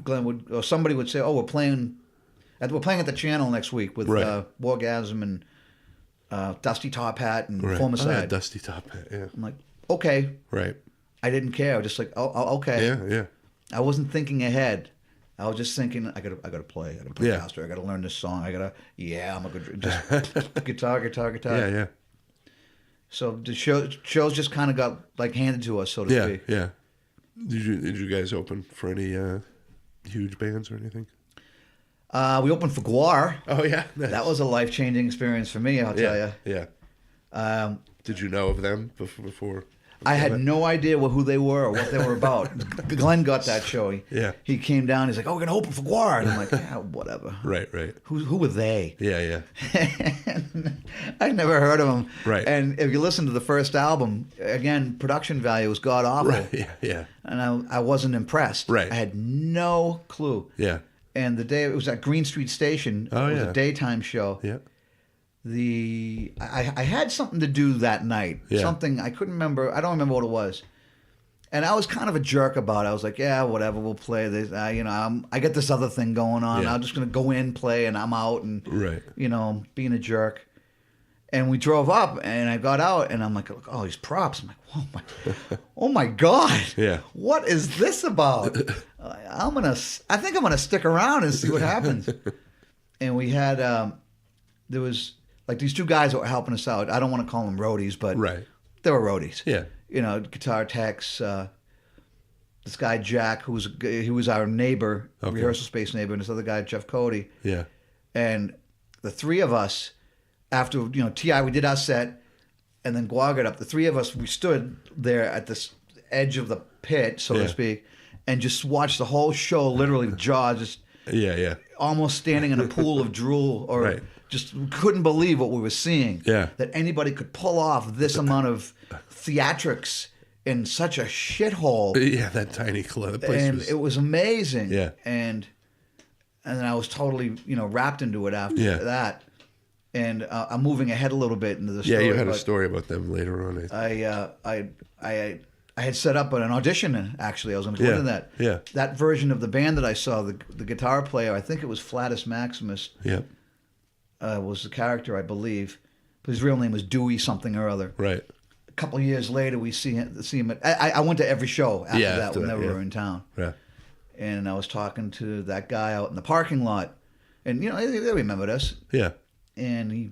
Glenn would, or somebody would say, oh, we're playing at the Channel next week with Wargasm and Dusty Top Hat and Formicide. Oh, yeah, Dusty Top Hat, yeah. I'm like, okay. Right. I didn't care. I was just like, oh okay. Yeah. I wasn't thinking ahead. I was just thinking, I gotta play. I gotta play Yeah. faster. I gotta learn this song. I'm a good just guitar. Yeah. So the shows just kind of got like handed to us, so to speak. Yeah. Did you guys open for any huge bands or anything? We opened for Guar. Oh yeah, nice. That was a life-changing experience for me. I'll tell you. Yeah. Did you know of them before? I had no idea who they were or what they were about. Glenn got that show. He came down. He's like, "Oh, we're gonna open for Guar," and I'm like, "Yeah, whatever." Right. Who were they? Yeah. I'd never heard of them. Right. And if you listen to the first album, again, production value was god awful. Right. Yeah. And I wasn't impressed. Right. I had no clue. Yeah. And the day it was at Green Street Station. Oh, it was a daytime show. Yeah. I had something to do that night. Yeah. Something I couldn't remember. I don't remember what it was. And I was kind of a jerk about it. I was like, yeah, whatever, we'll play this. I get this other thing going on. Yeah. I'm just going to go in, play, and I'm out and, Right. Being a jerk. And we drove up, and I got out, and I'm like, oh, these props. I'm like, oh my God. Yeah. What is this about? I think I'm gonna stick around and see what happens. And we had, there was like these two guys that were helping us out. I don't want to call them roadies, but they were roadies. Yeah. Guitar techs. This guy Jack, he was our neighbor, rehearsal space neighbor, and this other guy Jeff Cody. Yeah. And the three of us, after T.I., we did our set, and then Guar got up. The three of us, we stood there at this edge of the pit, so to speak, and just watched the whole show, literally jaw just almost standing in a pool of drool, or just couldn't believe what we were seeing. Yeah. That anybody could pull off this amount of theatrics in such a shithole. Yeah, that tiny club. And it was amazing. Yeah. And then I was totally, wrapped into it after that. And I'm moving ahead a little bit into the story. Yeah, you had a story about them later on. I had set up an audition, actually. I was going to go into that. Yeah. That version of the band that I saw, the guitar player, I think it was Flatus Maximus, was the character, I believe. But his real name was Dewey something or other. Right. A couple of years later, we see him I went to every show after that whenever we were in town. Yeah. And I was talking to that guy out in the parking lot. And, they remembered us. Yeah. And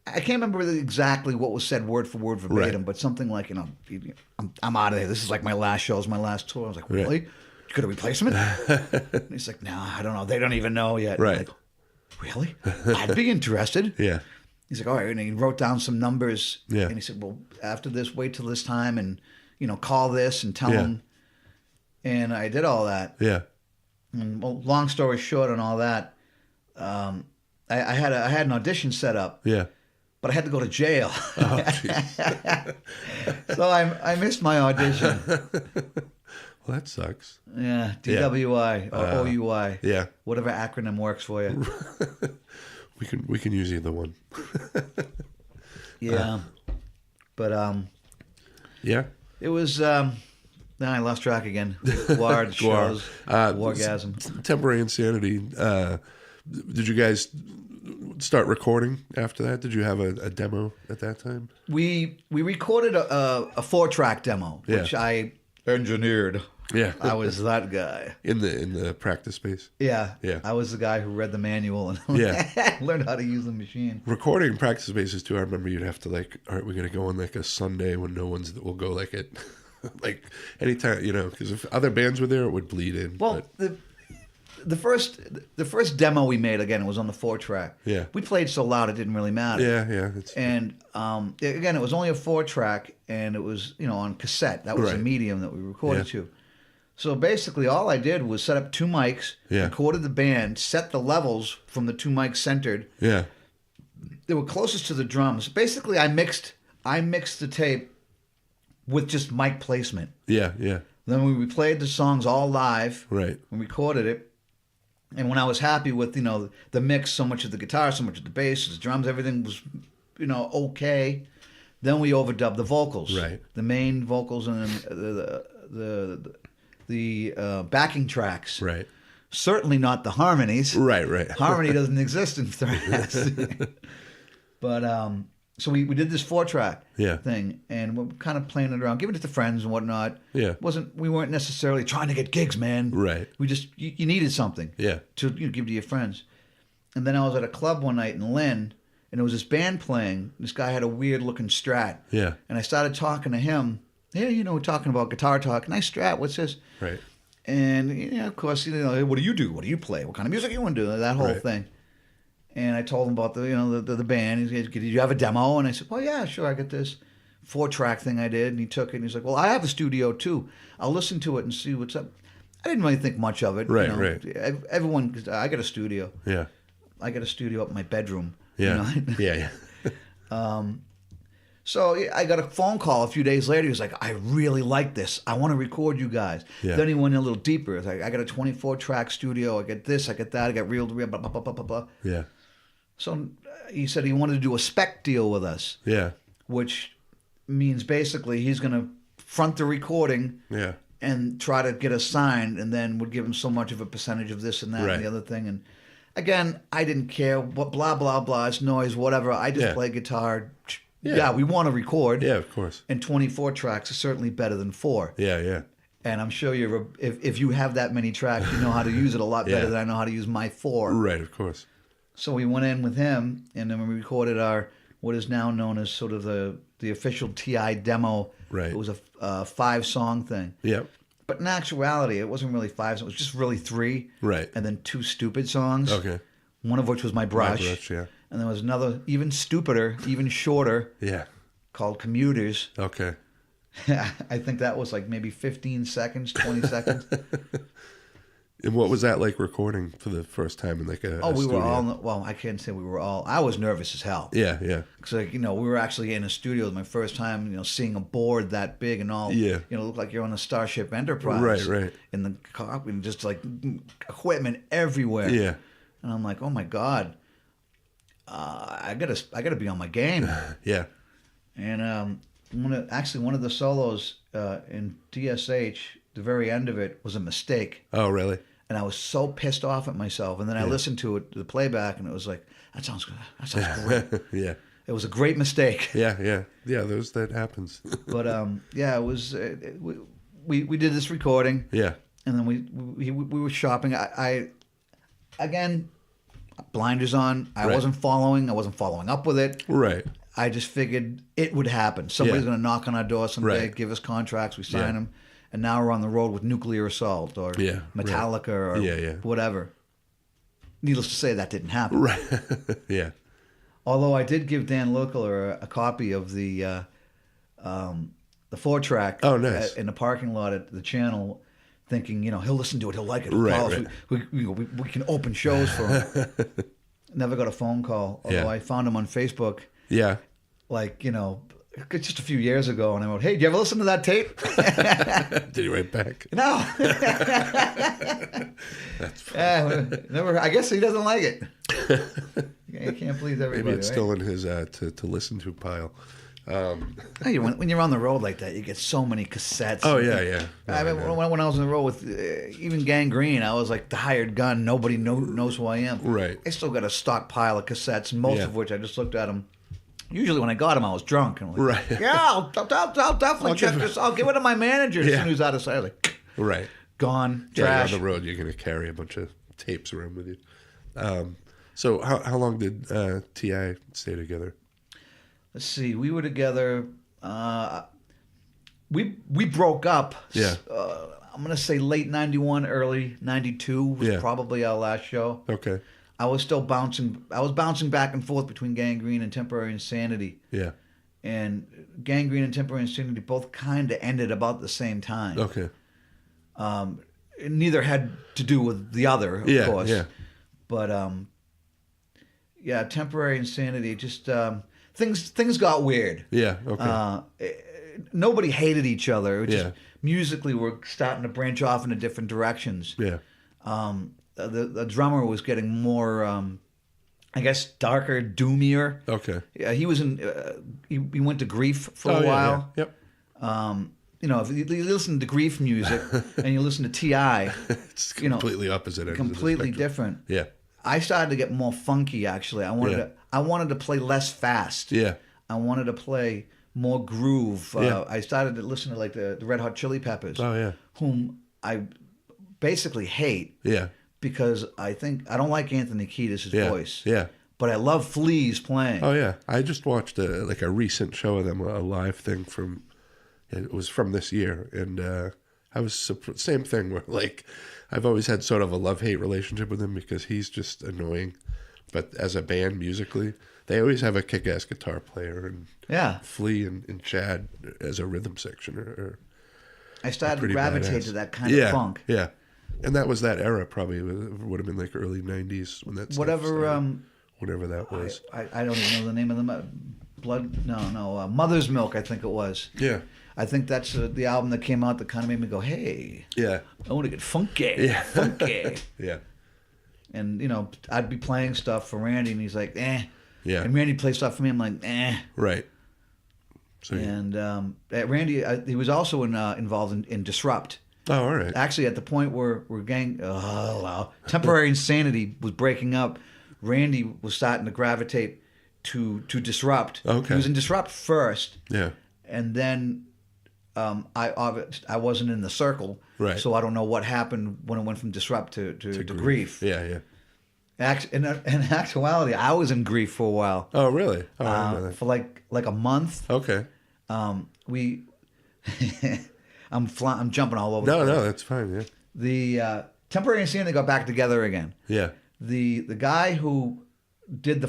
I can't remember exactly what was said word for word verbatim, but something like, I'm out of there. This is like my last show. It's my last tour. I was like, really? You got a replacement? And he's like, no, I don't know. They don't even know yet. Right. I'm like, really? I'd be interested. Yeah. He's like, all right. And he wrote down some numbers. Yeah. And he said, well, after this, wait till this time and, call this and tell them. And I did all that. Yeah. And well, long story short on all that, I had an audition set up. Yeah. But I had to go to jail. Oh, jeez. So I missed my audition. Well, that sucks. Yeah, DWI or OUI. Yeah. Whatever acronym works for you. We can use either one. Yeah. But Yeah. it was now I lost track again. Guard shows, Wargasm. Temporary Insanity. Did you guys start recording after that? Did you have a demo at that time? We recorded a 4-track demo, which I engineered. Yeah. I was that guy. In the practice space. Yeah. Yeah. I was the guy who read the manual and learned how to use the machine. Recording practice spaces too. I remember you'd have to all right, we're gonna go on like a Sunday when no one's. We'll go like at like anytime, because if other bands were there, it would bleed in. Well, the first demo we made, again, it was on the 4-track. Yeah. We played so loud it didn't really matter. Yeah. And again, it was only a 4-track, and it was on cassette. That was the Right. medium that we recorded to. So basically, all I did was set up 2 mics, recorded the band, set the levels from the 2 mics centered. Yeah. They were closest to the drums. Basically, I mixed the tape with just mic placement. Yeah. Then we replayed the songs all live. Right. We recorded it. And when I was happy with, the mix, so much of the guitar, so much of the bass, the drums, everything was, okay. Then we overdubbed the vocals. Right. The main vocals and the backing tracks. Right. Certainly not the harmonies. Right. Harmony doesn't exist in thrash. But so we did this 4-track thing, and we're kind of playing it around, giving it to friends and whatnot. Yeah. We weren't necessarily trying to get gigs, man. Right. We just you needed something. Yeah. To give to your friends. And then I was at a club one night in Lynn, and there was this band playing. This guy had a weird looking Strat. Yeah. And I started talking to him. Yeah, talking about guitar talk. Nice Strat. What's this? Right. And of course, what do you do? What do you play? What kind of music you want to do? That whole thing. And I told him about the band. He said, "Did you have a demo?" And I said, "Well, yeah, sure. I got this 4-track thing I did." And he took it. And he's like, "Well, I have a studio too. I'll listen to it and see what's up." I didn't really think much of it. Right. Everyone, I got a studio. Yeah. I got a studio up in my bedroom. Yeah. Yeah. So I got a phone call a few days later. He was like, "I really like this. I want to record you guys." Yeah. Then he went in a little deeper. It's like, "I got a 24-track studio. I got this. I got that. I got reel to reel. Blah blah blah blah blah." Yeah. So he said he wanted to do a spec deal with us. Yeah. Which means basically he's going to front the recording. Yeah. And try to get us signed, and then would give him so much of a percentage of this and that and the other thing. And again, I didn't care what blah blah blah, it's noise, whatever. I just play guitar. Yeah, we want to record. Yeah, of course. And 24 tracks is certainly better than 4. Yeah. And I'm sure if you have that many tracks, you know how to use it a lot better than I know how to use my 4. Right, of course. So we went in with him, and then we recorded what is now known as sort of the official TI demo. Right. It was a 5-song thing. Yeah. But in actuality, it wasn't really 5 songs. It was just really 3. Right. And then 2 stupid songs. Okay. One of which was My Brush. My Brush, yeah. And there was another, even stupider, even shorter, Yeah. called Commuters. Okay. I think that was like maybe 15 seconds, 20 seconds. And what was that like recording for the first time in like a we studio? were all, well, I can't say we were all, I was nervous as hell. Yeah. Because, we were actually in a studio my first time, seeing a board that big and all, look like you're on a Starship Enterprise. Right. In the cockpit, and just like equipment everywhere. Yeah. And I'm like, oh my God, I gotta be on my game. Yeah. And one of the solos in DSH, the very end of it was a mistake. Oh, really? And I was so pissed off at myself. And then I listened to it, the playback, and it was like, that sounds good. That sounds great. Yeah. It was a great mistake. Yeah. That happens. But it was. We did this recording. Yeah. And then we were shopping. I again, blinders on. I wasn't following. I wasn't following up with it. Right. I just figured it would happen. Somebody's going to knock on our door someday, give us contracts, we sign them. and now we're on the road with Nuclear Assault or Metallica or whatever. Needless to say, that didn't happen. Right. Yeah. Although I did give Dan Luckler a copy of the 4-track in the parking lot at the channel, thinking, he'll listen to it, he'll like it. Right. We can open shows for him. Never got a phone call, although I found him on Facebook. Yeah. Like, just a few years ago, and I wrote, "Hey, did you ever listen to that tape?" Did he write back? No. That's funny. Never. I guess he doesn't like it. You can't please everybody. Maybe it's right? still in his to listen to pile. Hey, when you're on the road like that, you get so many cassettes. Oh yeah. I mean, when I was on the road with even GangGreen, I was like the hired gun. Nobody knows who I am. Right. I still got a stockpile of cassettes, most of which I just looked at them. Usually when I got them, I was drunk. And I'm like, right. Yeah, I'll definitely check this. I'll give it to my manager as soon as he's out of sight. I was like, right. Gone. Yeah, Trash. on the road, you're going to carry a bunch of tapes around with you. So how long did T.I. stay together? Let's see. We were together. We broke up. Yeah. I'm going to say late 91, early 92 was probably our last show. Okay. I was still bouncing. I was bouncing back and forth between Gangrene and Temporary Insanity. Yeah. And Gangrene and Temporary Insanity both kind of ended about the same time. Okay. Neither had to do with the other, of course. Yeah. But Temporary Insanity just things got weird. Yeah. Okay. Nobody hated each other. It just musically, we're starting to branch off into different directions. Yeah. The drummer was getting more, I guess, darker, doomier. Okay. Yeah, he was in. He went to Grief for a while. Yeah. Yep. If you listen to Grief music and you listen to T.I., it's completely opposite. Ends completely different. Yeah. I started to get more funky. Actually, I wanted to play less fast. Yeah. I wanted to play more groove. I started to listen to like the Red Hot Chili Peppers. Oh yeah. Whom I basically hate. Yeah. Because I don't like Anthony Kiedis' voice. Yeah. But I love Fleas playing. Oh yeah. I just watched a recent show of them, a live thing from. It was from this year, and I was same thing where like I've always had sort of a love-hate relationship with him because he's just annoying, but as a band musically, they always have a kick-ass guitar player and Flea and Chad as a rhythm section or I started to gravitate to that kind of funk. Yeah. And that was that era, probably would have been like early '90s when that whatever that was. I don't even know the name of them. Mother's Milk, I think it was. Yeah, I think that's the album that came out that kind of made me go, hey, yeah, I want to get funky, funky. Yeah, and I'd be playing stuff for Randy, and he's like, eh, yeah, and Randy plays stuff for me. I'm like, eh, right. So Randy, he was also involved in Disrupt. Oh, all right. Actually, at the point where Temporary Insanity was breaking up, Randy was starting to gravitate to Disrupt. Okay. He was in Disrupt first. Yeah. And then I wasn't in the circle. Right. So I don't know what happened when it went from Disrupt to Grief. Yeah, yeah. In actuality, I was in Grief for a while. Oh, really? Oh, I didn't know that. For like a month. Okay. I'm jumping all over. No, that's fine. Yeah. The Temporary Insanity got back together again. Yeah. The guy who did the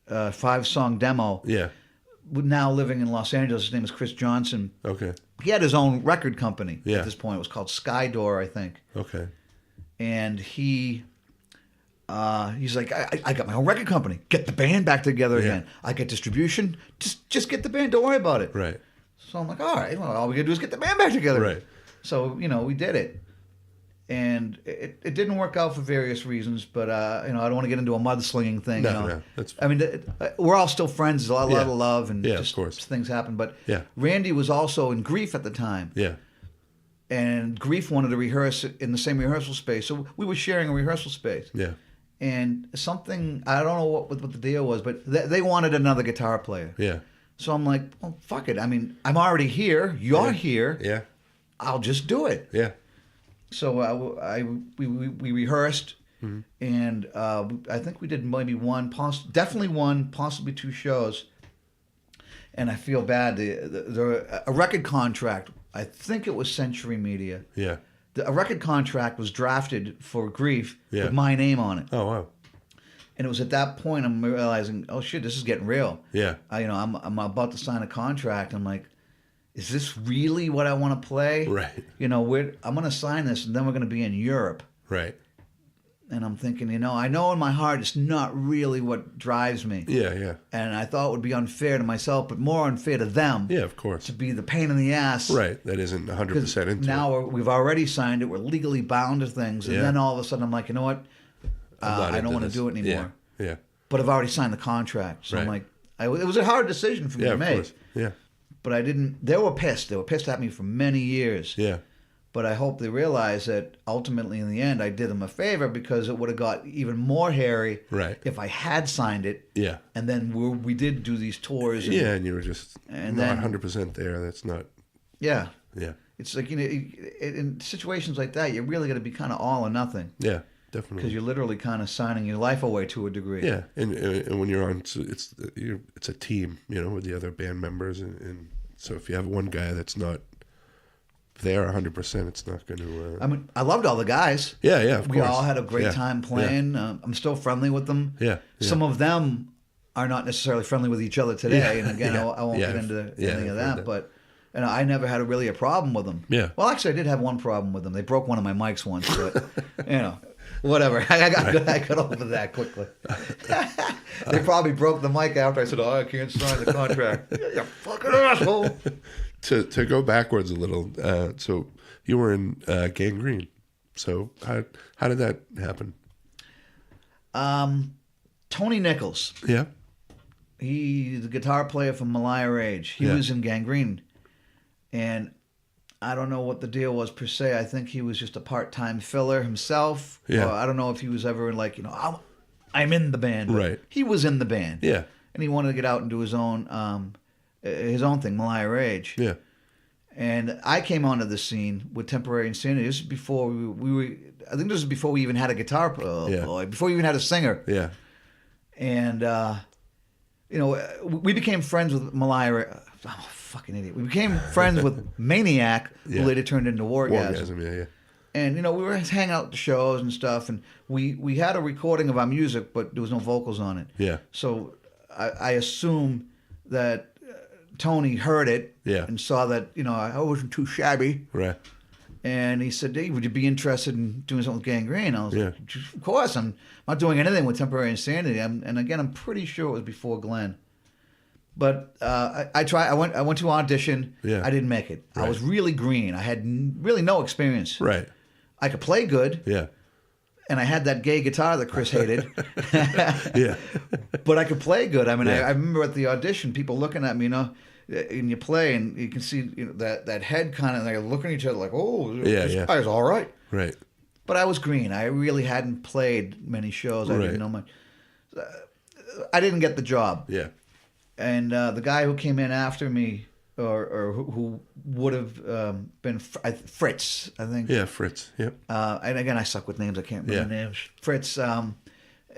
5-song demo. Yeah. Now living in Los Angeles. His name is Chris Johnson. Okay. He had his own record company at this point. It was called Skydoor, I think. Okay. And he's like, I got my own record company. Get the band back together again. I get distribution. Just get the band. Don't worry about it. Right. So I'm like, all right. Well, all we gotta do is get the band back together. Right. So we did it, and it didn't work out for various reasons. But I don't want to get into a mudslinging thing. No, that's fine. I mean, we're all still friends. There's a lot of love, and of course things happen. But yeah. Randy was also in Grief at the time. Yeah. And Grief wanted to rehearse in the same rehearsal space, so we were sharing a rehearsal space. Yeah. And something, I don't know what the deal was, but they wanted another guitar player. Yeah. So I'm like, well, fuck it. I mean, I'm already here. You're here. Yeah. I'll just do it. Yeah. So we rehearsed, and I think we did maybe definitely one, possibly two shows. And I feel bad. A record contract I think it was Century Media. Yeah. A record contract was drafted for Grief Yeah. with my name on it. Oh wow. And it was at that point I'm realizing, oh shit, this is getting real. Yeah. I'm about to sign a contract. I'm like, is this really what I want to play? Right. I'm going to sign this, and then we're going to be in Europe. Right. And I'm thinking, I know in my heart it's not really what drives me. Yeah. Yeah. And I thought it would be unfair to myself, but more unfair to them. Yeah. Of course. To be the pain in the ass. Right. That isn't 100% into now it. we've already signed it. We're legally bound to things. And then all of a sudden I'm like, you know what? I don't want to do it anymore. Yeah. But I've already signed the contract. So I'm Right. like, it was a hard decision for me to make. Of course. Yeah. But I didn't. They were pissed. They were pissed at me for many years. Yeah. But I hope they realize that ultimately, in the end, I did them a favor because it would have got even more hairy Right. if I had signed it. Yeah. And then we did do these tours. And you were just and not then- 100% there. That's not. Yeah. Yeah. It's like, in situations like that, you really got to be kind of all or nothing. Yeah. Definitely. Because you're literally kind of signing your life away to a degree. Yeah, and when you're on, it's a team, with the other band members, and so if you have one guy that's not there 100%, it's not going to. I mean, I loved all the guys. Yeah, of We course. all had a great time playing. Yeah. I'm still friendly with them. Yeah. Some of them are not necessarily friendly with each other today. Yeah. And again, Yeah. I won't Yeah. get into Yeah, any of I've heard that. that. But I never had a problem with them. Yeah. Well, actually, I did have one problem with them. They broke one of my mics once, but whatever. I got over that quickly. They probably broke the mic after I said, "Oh, I can't sign the contract." You fucking asshole. To go backwards a little, so you were in Gangrene. So how did that happen? Tony Nichols. Yeah. He's the guitar player from Malaya Rage. He was in Gangrene. And I don't know what the deal was per se. I think he was just a part-time filler himself. Yeah. Or I don't know if he was ever like, I'm in the band. But Right. He was in the band. Yeah. And he wanted to get out and do his own thing, Malaya Rage. Yeah. And I came onto the scene with Temporary Insanity. This is before we were. I think this is before we even had a guitar player. Before we even had a singer. Yeah. And we became friends with Malaya. I'm a fucking idiot. We became friends with Maniac, who later turned into Wargasm. Yeah. And we were hanging out at the shows and stuff, and we had a recording of our music, but there was no vocals on it. Yeah. So I assume that Tony heard it and saw that I wasn't too shabby. Right. And he said, "Hey, would you be interested in doing something with Gangrene?" I was like, Yeah. "Of course. I'm not doing anything with Temporary Insanity." And again, I'm pretty sure it was before Glenn. But I tried. I went to audition. Yeah. I didn't make it. Right. I was really green. I had really no experience. Right. I could play good. Yeah. And I had that gay guitar that Chris hated. Yeah. But I could play good. I mean, Yeah. I remember at the audition, people looking at me, and you play, and you can see that head kind of, they're looking at each other like, "Oh, this guy's all right." Right. But I was green. I really hadn't played many shows. I Right. didn't know much. I didn't get the job. Yeah. And the guy who came in after me, or who would have been Fritz, I think. Yeah, Fritz. Yep. And again, I suck with names. I can't remember Yeah. names. Fritz.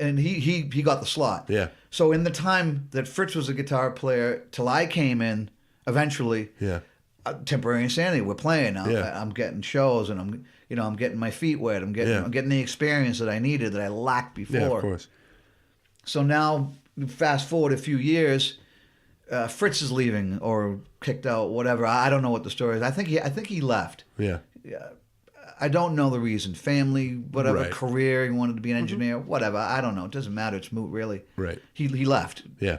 And he got the slot. Yeah. So in the time that Fritz was a guitar player till I came in, eventually, Yeah. Temporary Insanity, we're playing. Yeah. I'm getting shows, and I'm getting my feet wet. I'm getting the experience that I needed that I lacked before. Yeah, of course. So now, fast forward a few years, Fritz is leaving or kicked out, whatever. I don't know what the story is. I think he left. Yeah. I don't know the reason. Family, whatever, Right. career. He wanted to be an engineer, whatever. I don't know. It doesn't matter. It's moot, really. Right. He left. Yeah.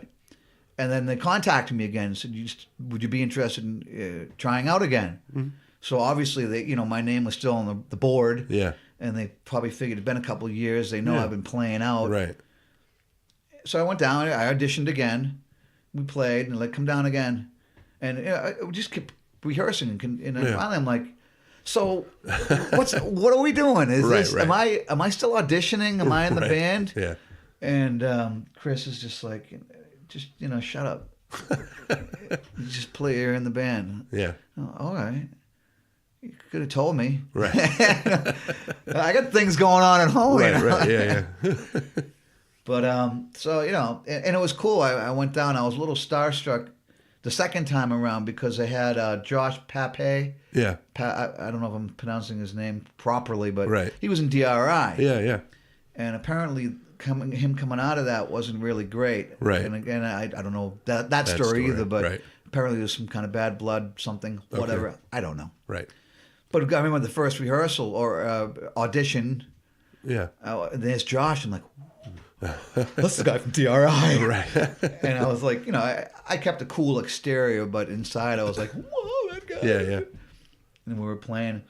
And then they contacted me again and said, "Would you be interested in trying out again?" Mm-hmm. So obviously, my name was still on the board. Yeah. And they probably figured it's been a couple of years. They know I've been playing out. Right. So I went down. I auditioned again. We played, and come down again, and we just kept rehearsing. And then finally, I'm like, "So, what are we doing? Is Right, this? right. Am I still auditioning? Am I in the Right. band?" Yeah. And Chris is just like, shut up. You just play. You're in the band. Yeah. Oh, all right. You could have told me. Right. I got things going on at home. Right. Right. Yeah. Yeah. But so and it was cool. I went down. I was a little starstruck the second time around because they had Josh Pape. Yeah. I don't know if I'm pronouncing his name properly, but Right. he was in DRI. Yeah, yeah. And apparently him coming out of that wasn't really great. Right. And again, I don't know that story either, but right. apparently there's some kind of bad blood, something, whatever. Okay. I don't know. Right. But I remember the first rehearsal or audition, Yeah. there's Josh. I'm like, that's the guy from DRI. Right. And I was like, I kept a cool exterior, but inside I was like, whoa, that guy. Yeah, yeah. And we were playing,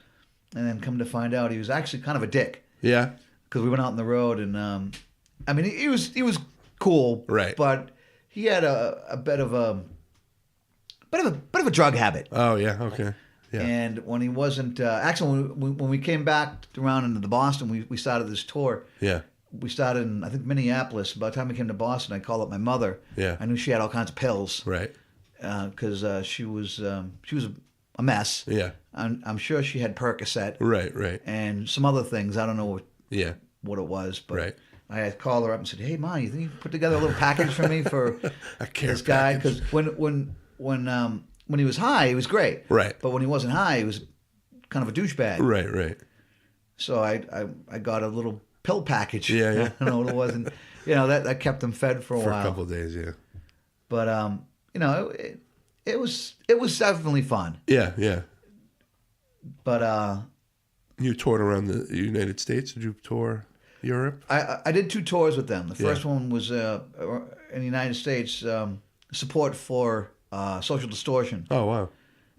and then come to find out he was actually kind of a dick. Yeah. Because we went out on the road, and I mean, he was cool, Right. But he had a bit of a drug habit. Oh, yeah. Okay. Yeah. And when he wasn't actually when we came back around into the Boston, we started this tour. Yeah. We started in, I think, Minneapolis. By the time we came to Boston, I called up my mother. Yeah. I knew she had all kinds of pills. Right. Because she was a mess. Yeah. I'm sure she had Percocet. Right, right. And some other things. I don't know Yeah. what it was, but Right. I had called her up and said, "Hey, Ma, you think you can put together a little package for me for A care this guy?" package. Because when he was high, he was great. Right. But when he wasn't high, he was kind of a douchebag. Right, right. So I got a little pill package. Yeah, yeah. I don't know what it was, and that kept him fed for a For while. a couple of days, yeah. But it was definitely fun. Yeah, yeah. But You toured around the United States? Did you tour Europe? I did 2 tours with them. The first one was in the United States, support for social distortion. Oh, wow.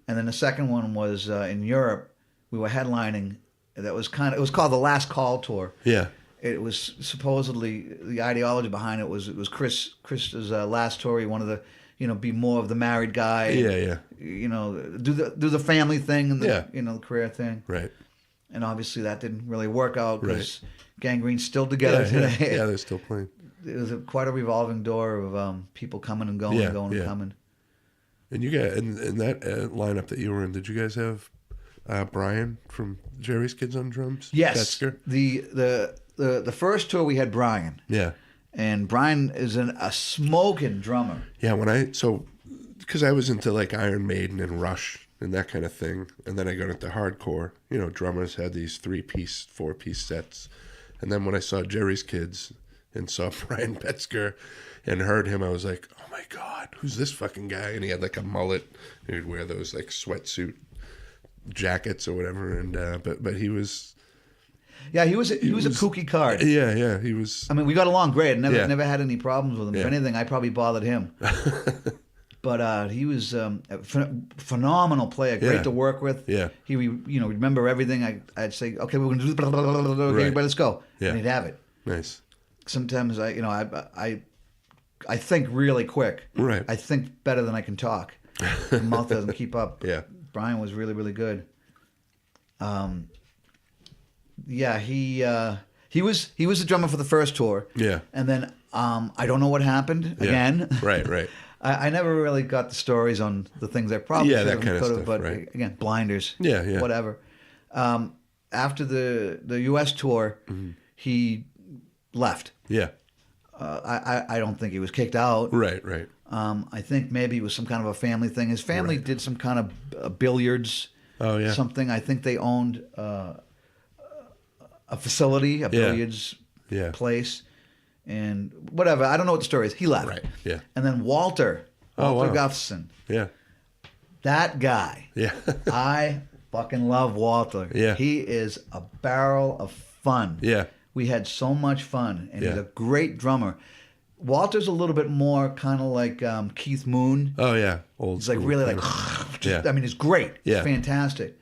And then the second one was in Europe. We were headlining. It was called the Last Call Tour. Yeah. It was supposedly the ideology behind it was Chris's last tour. He wanted to be more of the married guy. Yeah, yeah. Do the family thing and the Yeah. the career thing. Right. And obviously that didn't really work out because Gangrene's still together Yeah, today. yeah, they're still playing. It was quite a revolving door of people coming and going, going and coming. And you got in that lineup that you were in, did you guys have Brian from Jerry's Kids on drums? Yes. Metzger? The first tour we had Brian. Yeah. And Brian is a smoking drummer. Yeah, because I was into like Iron Maiden and Rush and that kind of thing, and then I got into hardcore. Drummers had these 3-piece, 4-piece sets, and then when I saw Jerry's Kids and saw Brian Metzger and heard him, I was like, oh my God, who's this fucking guy? And he had like a mullet. He'd wear those like sweatsuit jackets or whatever, and but he was. Yeah, he was a kooky card. Yeah, yeah, he was. I mean, we got along great. Never had any problems with him. If anything, I probably bothered him. But he was a phenomenal player, great to work with. Yeah. He remember everything. I'd say, okay, we're going to do blah, blah, blah, blah, blah. Okay, let's go. Yeah. And he'd have it. Nice. Sometimes I think really quick. Right. I think better than I can talk. My mouth doesn't keep up. Yeah. Brian was really, really good. Yeah, he was the drummer for the first tour. Yeah. And then I don't know what happened again. Right, right. I never really got the stories on the things I probably Yeah, should that have kind of could have, stuff, but right. again, blinders. Yeah, yeah. Whatever. After the U.S. tour, he left. Yeah. I don't think he was kicked out. Right, right. I think maybe it was some kind of a family thing. His family did some kind of billiards. Oh, yeah. Something. I think they owned a facility, a billiards place, and whatever. I don't know what the story is. He left. Right. Yeah. And then Walter Gustafson. Yeah. That guy. Yeah. I fucking love Walter. Yeah. He is a barrel of fun. Yeah. We had so much fun, and he's a great drummer. Walter's a little bit more kind of like Keith Moon. Oh, yeah. Old He's like school really kind like, of- I mean, he's great. Yeah. He's fantastic.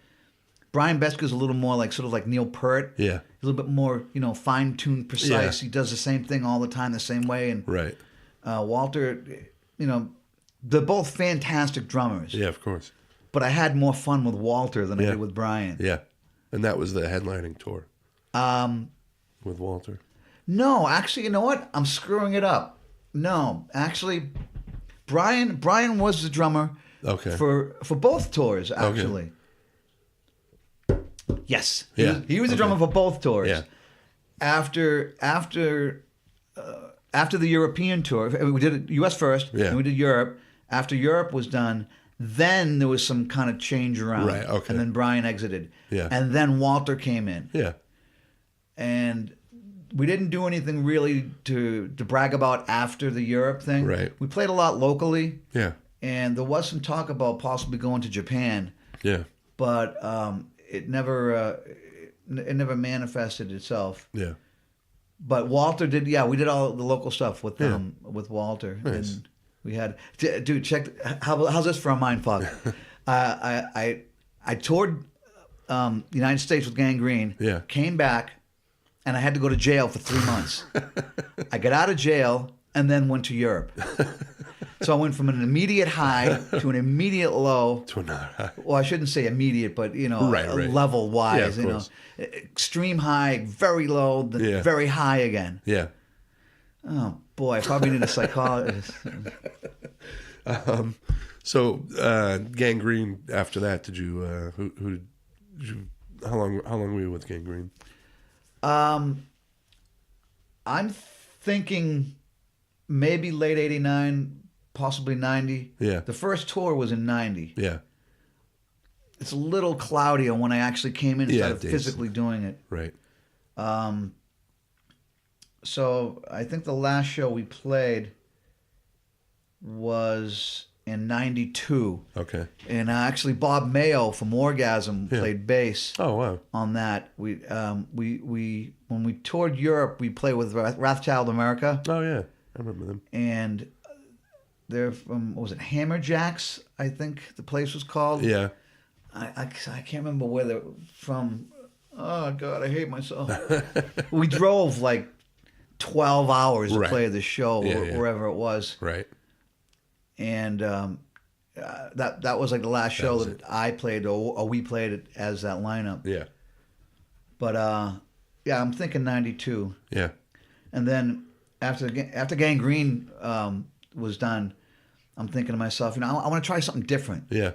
Brian Besker's a little more like sort of like Neil Peart. Yeah. He's a little bit more, fine-tuned, precise. Yeah. He does the same thing all the time, the same way. And Right. Walter, they're both fantastic drummers. Yeah, of course. But I had more fun with Walter than I did with Brian. Yeah. And that was the headlining tour with Walter. No, actually, you know what? I'm screwing it up. No, actually, Brian was the drummer for both tours, actually. Yes. Yeah. He was the drummer for both tours. Yeah. After the European tour, we did U.S. first, Yeah. and we did Europe. After Europe was done, then there was some kind of change around. Right, okay. And then Brian exited. Yeah. And then Walter came in. Yeah. And we didn't do anything really to brag about after the Europe thing. Right. We played a lot locally. Yeah. And there was some talk about possibly going to Japan. Yeah. But it never manifested itself. Yeah. But Walter did. Yeah, we did all the local stuff with Walter. Nice. And we had, dude. Check how's this for a mind fuck? I toured the United States with Gangrene. Yeah. Came back, and I had to go to jail for 3 months. I got out of jail and then went to Europe. So I went from an immediate high to an immediate low. To another high. Well, I shouldn't say immediate, but Right. level wise, Yeah, of course. extreme high, very low, then very high again. Yeah. Oh boy, I probably need a psychologist. So Gangrene. After that, did you? Who did you? How long were you with Gangrene? I'm thinking maybe late '89, possibly '90. Yeah. The first tour was in '90. Yeah. It's a little cloudy on when I actually came in and started dates. physically doing it. Right. So I think the last show we played was in '92. Okay. And actually, Bob Mayo from Orgasm played bass Oh wow. on that. We when we toured Europe, we played with Wrathchild America, Oh yeah. I remember them. and they're from, what was it, Hammerjacks? I think the place was called. Yeah. I can't remember where they're from. Oh God, I hate myself. We drove like 12 hours to Right. play the show wherever it was. Right. And that was like the last show that I played or we played it as that lineup. Yeah. But yeah, I'm thinking '92. Yeah. And then after Gangrene was done, I'm thinking to myself, I want to try something different. Yeah.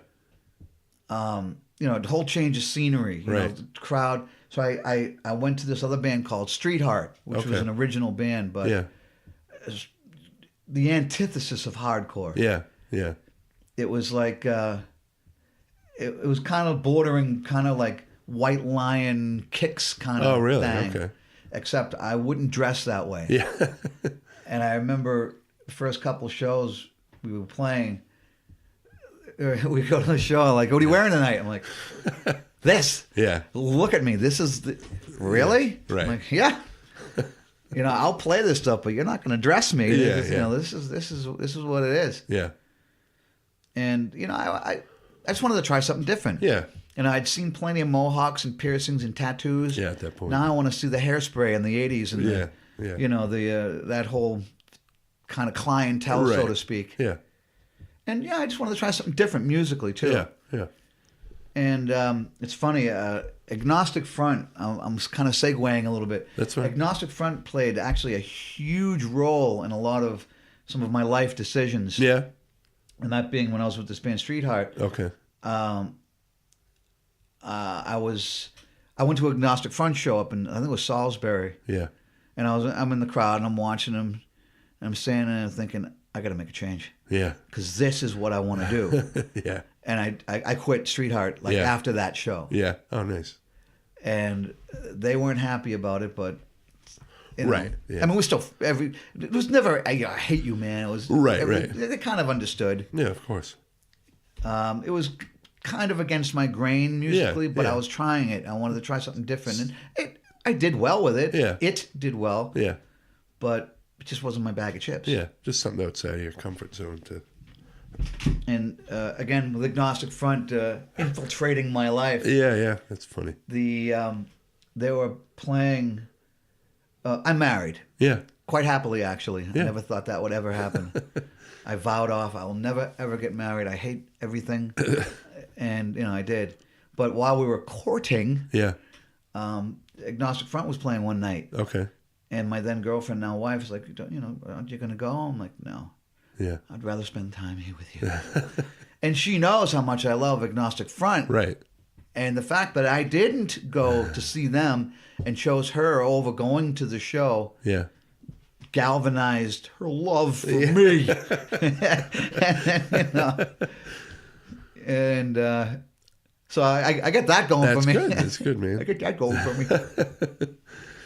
The whole change of scenery, you know, Right. the crowd. So I went to this other band called Street Heart, which was an original band, but Yeah. the antithesis of hardcore. Yeah. Yeah. It was like it was kind of bordering, kind of like White Lion Kicks kind of Oh really? thing. Okay. Except I wouldn't dress that way. Yeah. And I remember the first couple shows we were playing, we go to the show, like, what are you wearing tonight? I'm like, this. Yeah. Look at me. This is really? Yeah, right. I'm like, yeah. I'll play this stuff, but you're not going to dress me. Yeah, This is what it is. Yeah. And I just wanted to try something different. Yeah. And I'd seen plenty of mohawks and piercings and tattoos. Yeah. At that point. Now I want to see the hairspray in the '80s and that whole kind of clientele, so Right. to speak. Yeah. And yeah, I just wanted to try something different musically too. Yeah. Yeah. And it's funny, Agnostic Front, I'm kind of segueing a little bit. That's right. Agnostic Front played actually a huge role in some of my life decisions. Yeah. And that being when I was with this band Street Heart. Okay. I went to Agnostic Front show up in, I think it was Salisbury. Yeah. And I'm in the crowd and I'm watching them. And I'm standing there thinking, I got to make a change. Yeah. Because this is what I want to do. Yeah. And I quit Street Heart after that show. Yeah. Oh, nice. And they weren't happy about it, but Right. Yeah. I mean, it was never I hate you, man. It was Right. They kind of understood. Yeah. Of course. It was kind of against my grain musically, but yeah. I was trying it. I wanted to try something different, and I did well with it. Yeah. It did well. Yeah. But it just wasn't my bag of chips. Yeah. Just something outside of your comfort zone to. And again, with Agnostic Front infiltrating my life. Yeah. Yeah. That's funny. They were playing. I'm married. Yeah. Quite happily, actually. Yeah. I never thought that would ever happen. I vowed off. I will never, ever get married. I hate everything. And, I did. But while we were courting, Yeah. Agnostic Front was playing one night. Okay. And my then girlfriend, now wife, was like, aren't you going to go? I'm like, no. Yeah. I'd rather spend time here with you. And she knows how much I love Agnostic Front. Right. And the fact that I didn't go to see them and chose her over going to the show Yeah. galvanized her love for me. And so I get that going for me. That's good, man. I get that going for me.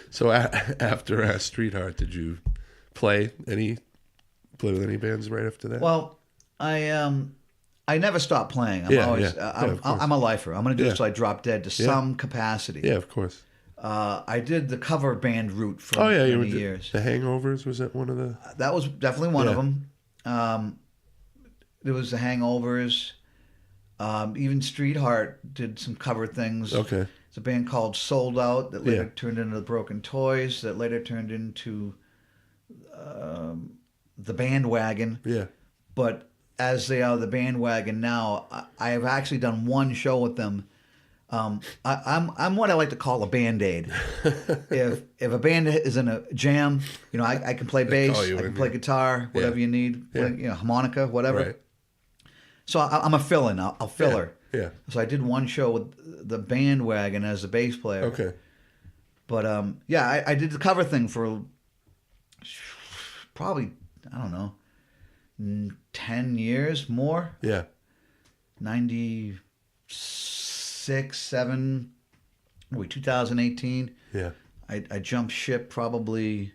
So after Street Heart, did you play with any bands right after that? Well, I never stop playing. I'm a lifer. I'm going to do it till I drop dead to some capacity. Yeah, of course. I did the cover band route for many years. The Hangovers, was that one of the? That was definitely one of them. There was the Hangovers. Even Street Heart did some cover things. Okay. It's a band called Sold Out that later turned into the Broken Toys, that later turned into the Bandwagon. Yeah. But as they are the Bandwagon now, I have actually done one show with them. I'm what I like to call a Band-Aid. if a band is in a jam, I can play bass, I can play guitar, whatever you need, harmonica, whatever. Right. So I'm a fill-in. I'll fill her. Yeah. So I did one show with the Bandwagon as a bass player. Okay. But I did the cover thing for probably, I don't know, 10 years more. Yeah. 96, 7, 2018. Yeah. I jumped ship probably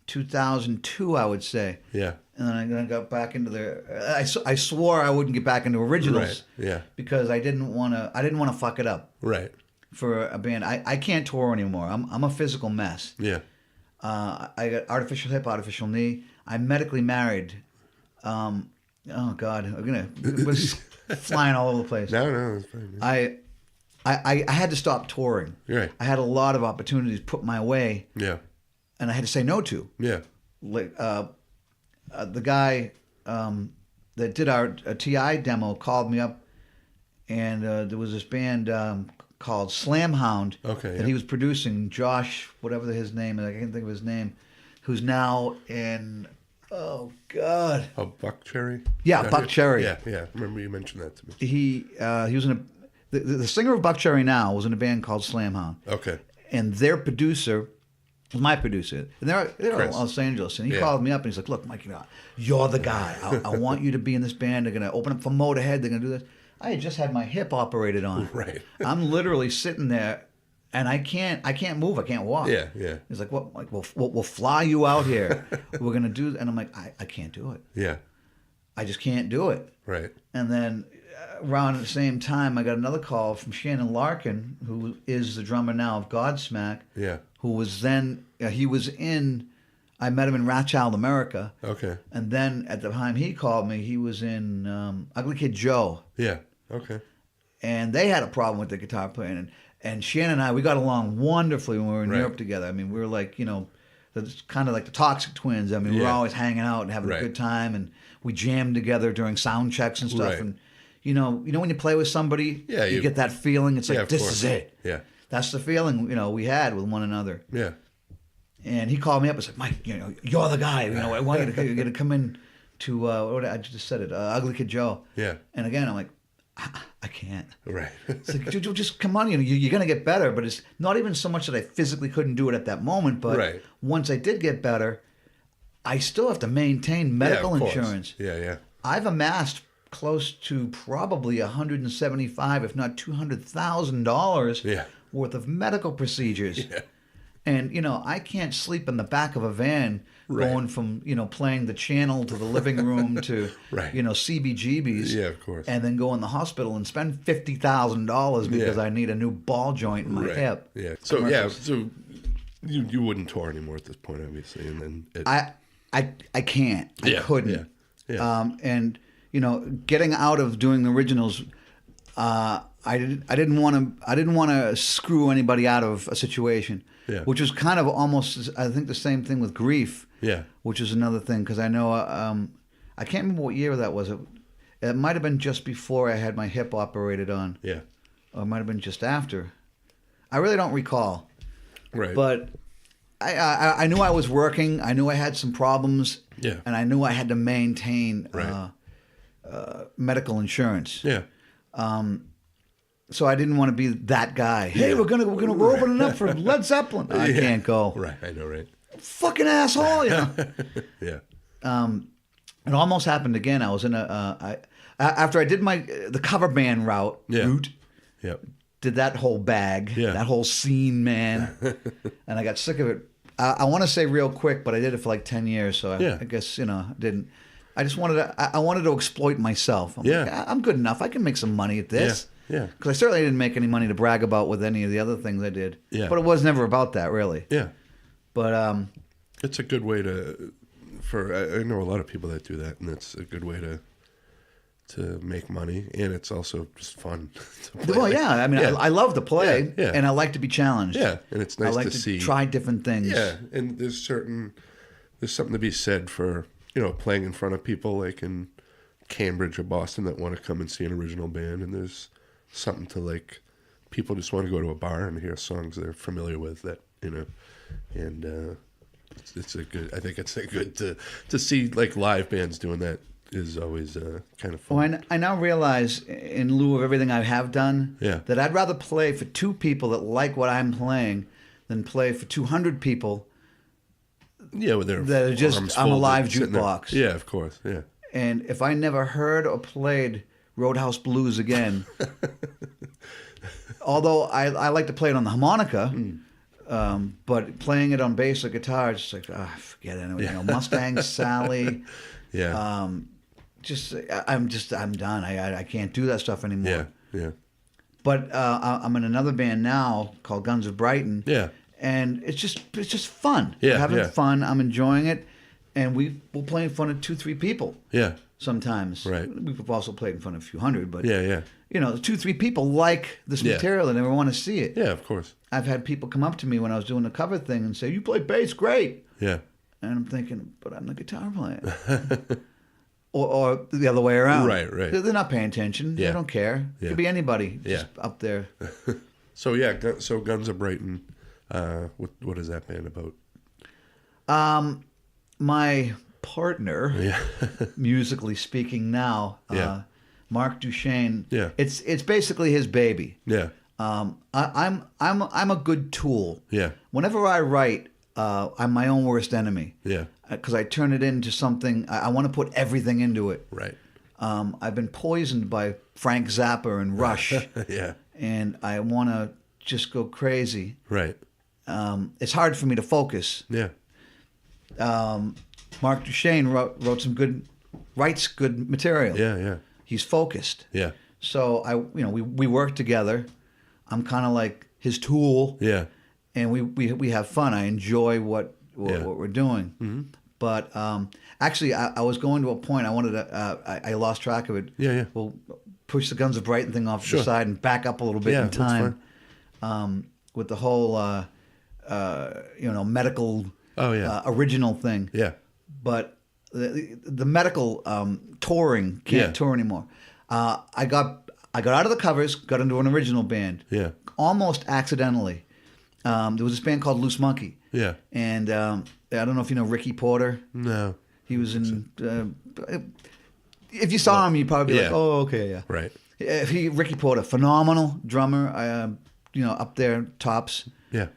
2002, I would say. Yeah. And then I got back into I swore I wouldn't get back into originals. Right. Yeah. Because I didn't want to fuck it up. Right. For a band. I can't tour anymore. I'm a physical mess. Yeah. I got artificial hip, artificial knee. I'm medically married. Oh God, was flying all over the place. No, it's fine. Man. I had to stop touring. Right. I had a lot of opportunities put my way. Yeah. And I had to say no to. Yeah. Like the guy that did our TI demo called me up, and there was this band called Slamhound that he was producing. Josh, whatever his name is, I can't think of his name, who's now in. Oh God. Oh, Buck Cherry. Yeah, Buck Cherry. Yeah. I remember you mentioned that to me. He was in the singer of Buck Cherry now was in a band called Slamhound. Okay. And their producer was my producer. And they're in Los Angeles. And he called me up and he's like, "Look, Mike, you're the guy. I want you to be in this band. They're gonna open up for Motorhead. They're gonna do this." I had just had my hip operated on. Right. I'm literally sitting there, and I can't move. I can't walk. Yeah. He's like, "What? Like, we'll fly you out here. We're gonna do." And I'm like, I can't do it. Yeah. I just can't do it. Right. And then around at the same time, I got another call from Shannon Larkin, who is the drummer now of Godsmack. Yeah. Who was then he was in. I met him in Rat Child America. Okay. And then at the time he called me, he was in Ugly Kid Joe. Yeah. Okay. And they had a problem with the guitar playing. And Shannon and I, we got along wonderfully when we were in Europe together. I mean, we were like, it's kind of like the Toxic Twins. I mean, we were always hanging out and having a good time. And we jammed together during sound checks and stuff. Right. And, when you play with somebody, you get that feeling. It's like, this is it. Yeah. That's the feeling, we had with one another. Yeah. And he called me up and said, "Mike, you're the guy. I want you to come in to, what I just said it, Ugly Kid Joe." Yeah. And again, I'm like, I can't. Right. It's like, just come on, you're going to get better. But it's not even so much that I physically couldn't do it at that moment. But once I did get better, I still have to maintain medical insurance. Yeah. I've amassed close to probably $175,000, if not $200,000 worth of medical procedures. Yeah. And, I can't sleep in the back of a van going from, playing the channel to the living room to, CBGBs. Yeah, of course. And then go in the hospital and spend $50,000 because I need a new ball joint in my hip. Yeah. So, so you wouldn't tour anymore at this point, obviously. And then I can't. I couldn't. Yeah. And, getting out of doing the originals, I didn't want to screw anybody out of a situation. Yeah. Which was kind of almost, I think, the same thing with Grief. Yeah. Which is another thing, because I know, I can't remember what year that was. It might have been just before I had my hip operated on. Yeah. Or it might have been just after. I really don't recall. Right. But I knew I was working. I knew I had some problems. Yeah. And I knew I had to maintain medical insurance. Yeah. So I didn't want to be that guy. Hey, we're opening up for Led Zeppelin. I can't go. Right, I know, right. fucking asshole, you know. Yeah. It almost happened again. I was in after I did the cover band route, Yep. did that whole bag, that whole scene, man, and I got sick of it. I want to say real quick, but I did it for like 10 years, so I guess, didn't. I just wanted to. I wanted to exploit myself. I'm like, I'm good enough. I can make some money at this. Yeah. Because I certainly didn't make any money to brag about with any of the other things I did. Yeah. But it was never about that, really. Yeah. But it's a good way to. I know a lot of people that do that, and it's a good way to make money, and it's also just fun. Well, yeah. I mean, I love to play, and I like to be challenged. Yeah, and it's nice I like to see. Try different things. Yeah, and there's something to be said for playing in front of people like in Cambridge or Boston that want to come and see an original band, and there's something to like people just want to go to a bar and hear songs they're familiar with that and it's a good. I think it's a good to see like live bands doing that is always kind of fun. Well, I now realize, in lieu of everything I have done, Yeah. that I'd rather play for 2 people that like what I'm playing than play for 200 people. Yeah, with their that are just arms on a folded, live sitting there. jukebox. Yeah, of course. Yeah. And if I never heard or played Roadhouse Blues again, although I like to play it on the harmonica, but playing it on bass or guitar, it's just like, forget it. Mustang Sally. Yeah. I'm done. I can't do that stuff anymore. Yeah. Yeah. But I'm in another band now called Guns of Brighton. Yeah. And it's just fun. Yeah, We're having fun. I'm enjoying it, and we'll play in front of 2-3 people. Yeah. Sometimes. Right. We've also played in front of a few hundred, but 2-3 people like this material and they want to see it. Yeah, of course. I've had people come up to me when I was doing the cover thing and say, "You play bass, great." Yeah. And I'm thinking, but I'm the guitar player. or the other way around. Right. They're not paying attention. Yeah. They don't care. It could be anybody just up there. So Guns of Brighton. What is that band about? My partner, musically speaking now, Mark Duchesne. Yeah. It's basically his baby. Yeah. I'm a good tool. Yeah. Whenever I write, I'm my own worst enemy. Yeah. Because I turn it into something. I want to put everything into it. Right. I've been poisoned by Frank Zappa and Rush. Yeah. And I want to just go crazy. Right. It's hard for me to focus. Yeah. Mark Duchesne writes good material. Yeah. He's focused. Yeah. So we work together. I'm kind of like his tool. Yeah. And we have fun. I enjoy what we're doing. Mm-hmm. But actually, I was going to a point. I wanted to. I lost track of it. Yeah. We'll push the Guns of Brighton thing off to the side and back up a little bit in time. With the whole medical original thing. Yeah. But the medical touring can't tour anymore. I got out of the covers, got into an original band. Yeah. Almost accidentally. There was this band called Loose Monkey. Yeah. And I don't know if you know Ricky Porter. No. He was in. If you saw him, you'd probably be like, "Oh, okay, yeah." Right. Ricky Porter, phenomenal drummer. Up there, tops. Yeah.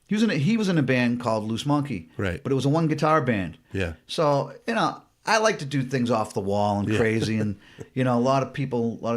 He was in a band called Loose Monkey. Right. But it was a 1 guitar band. Yeah. So I like to do things off the wall and crazy, and a lot of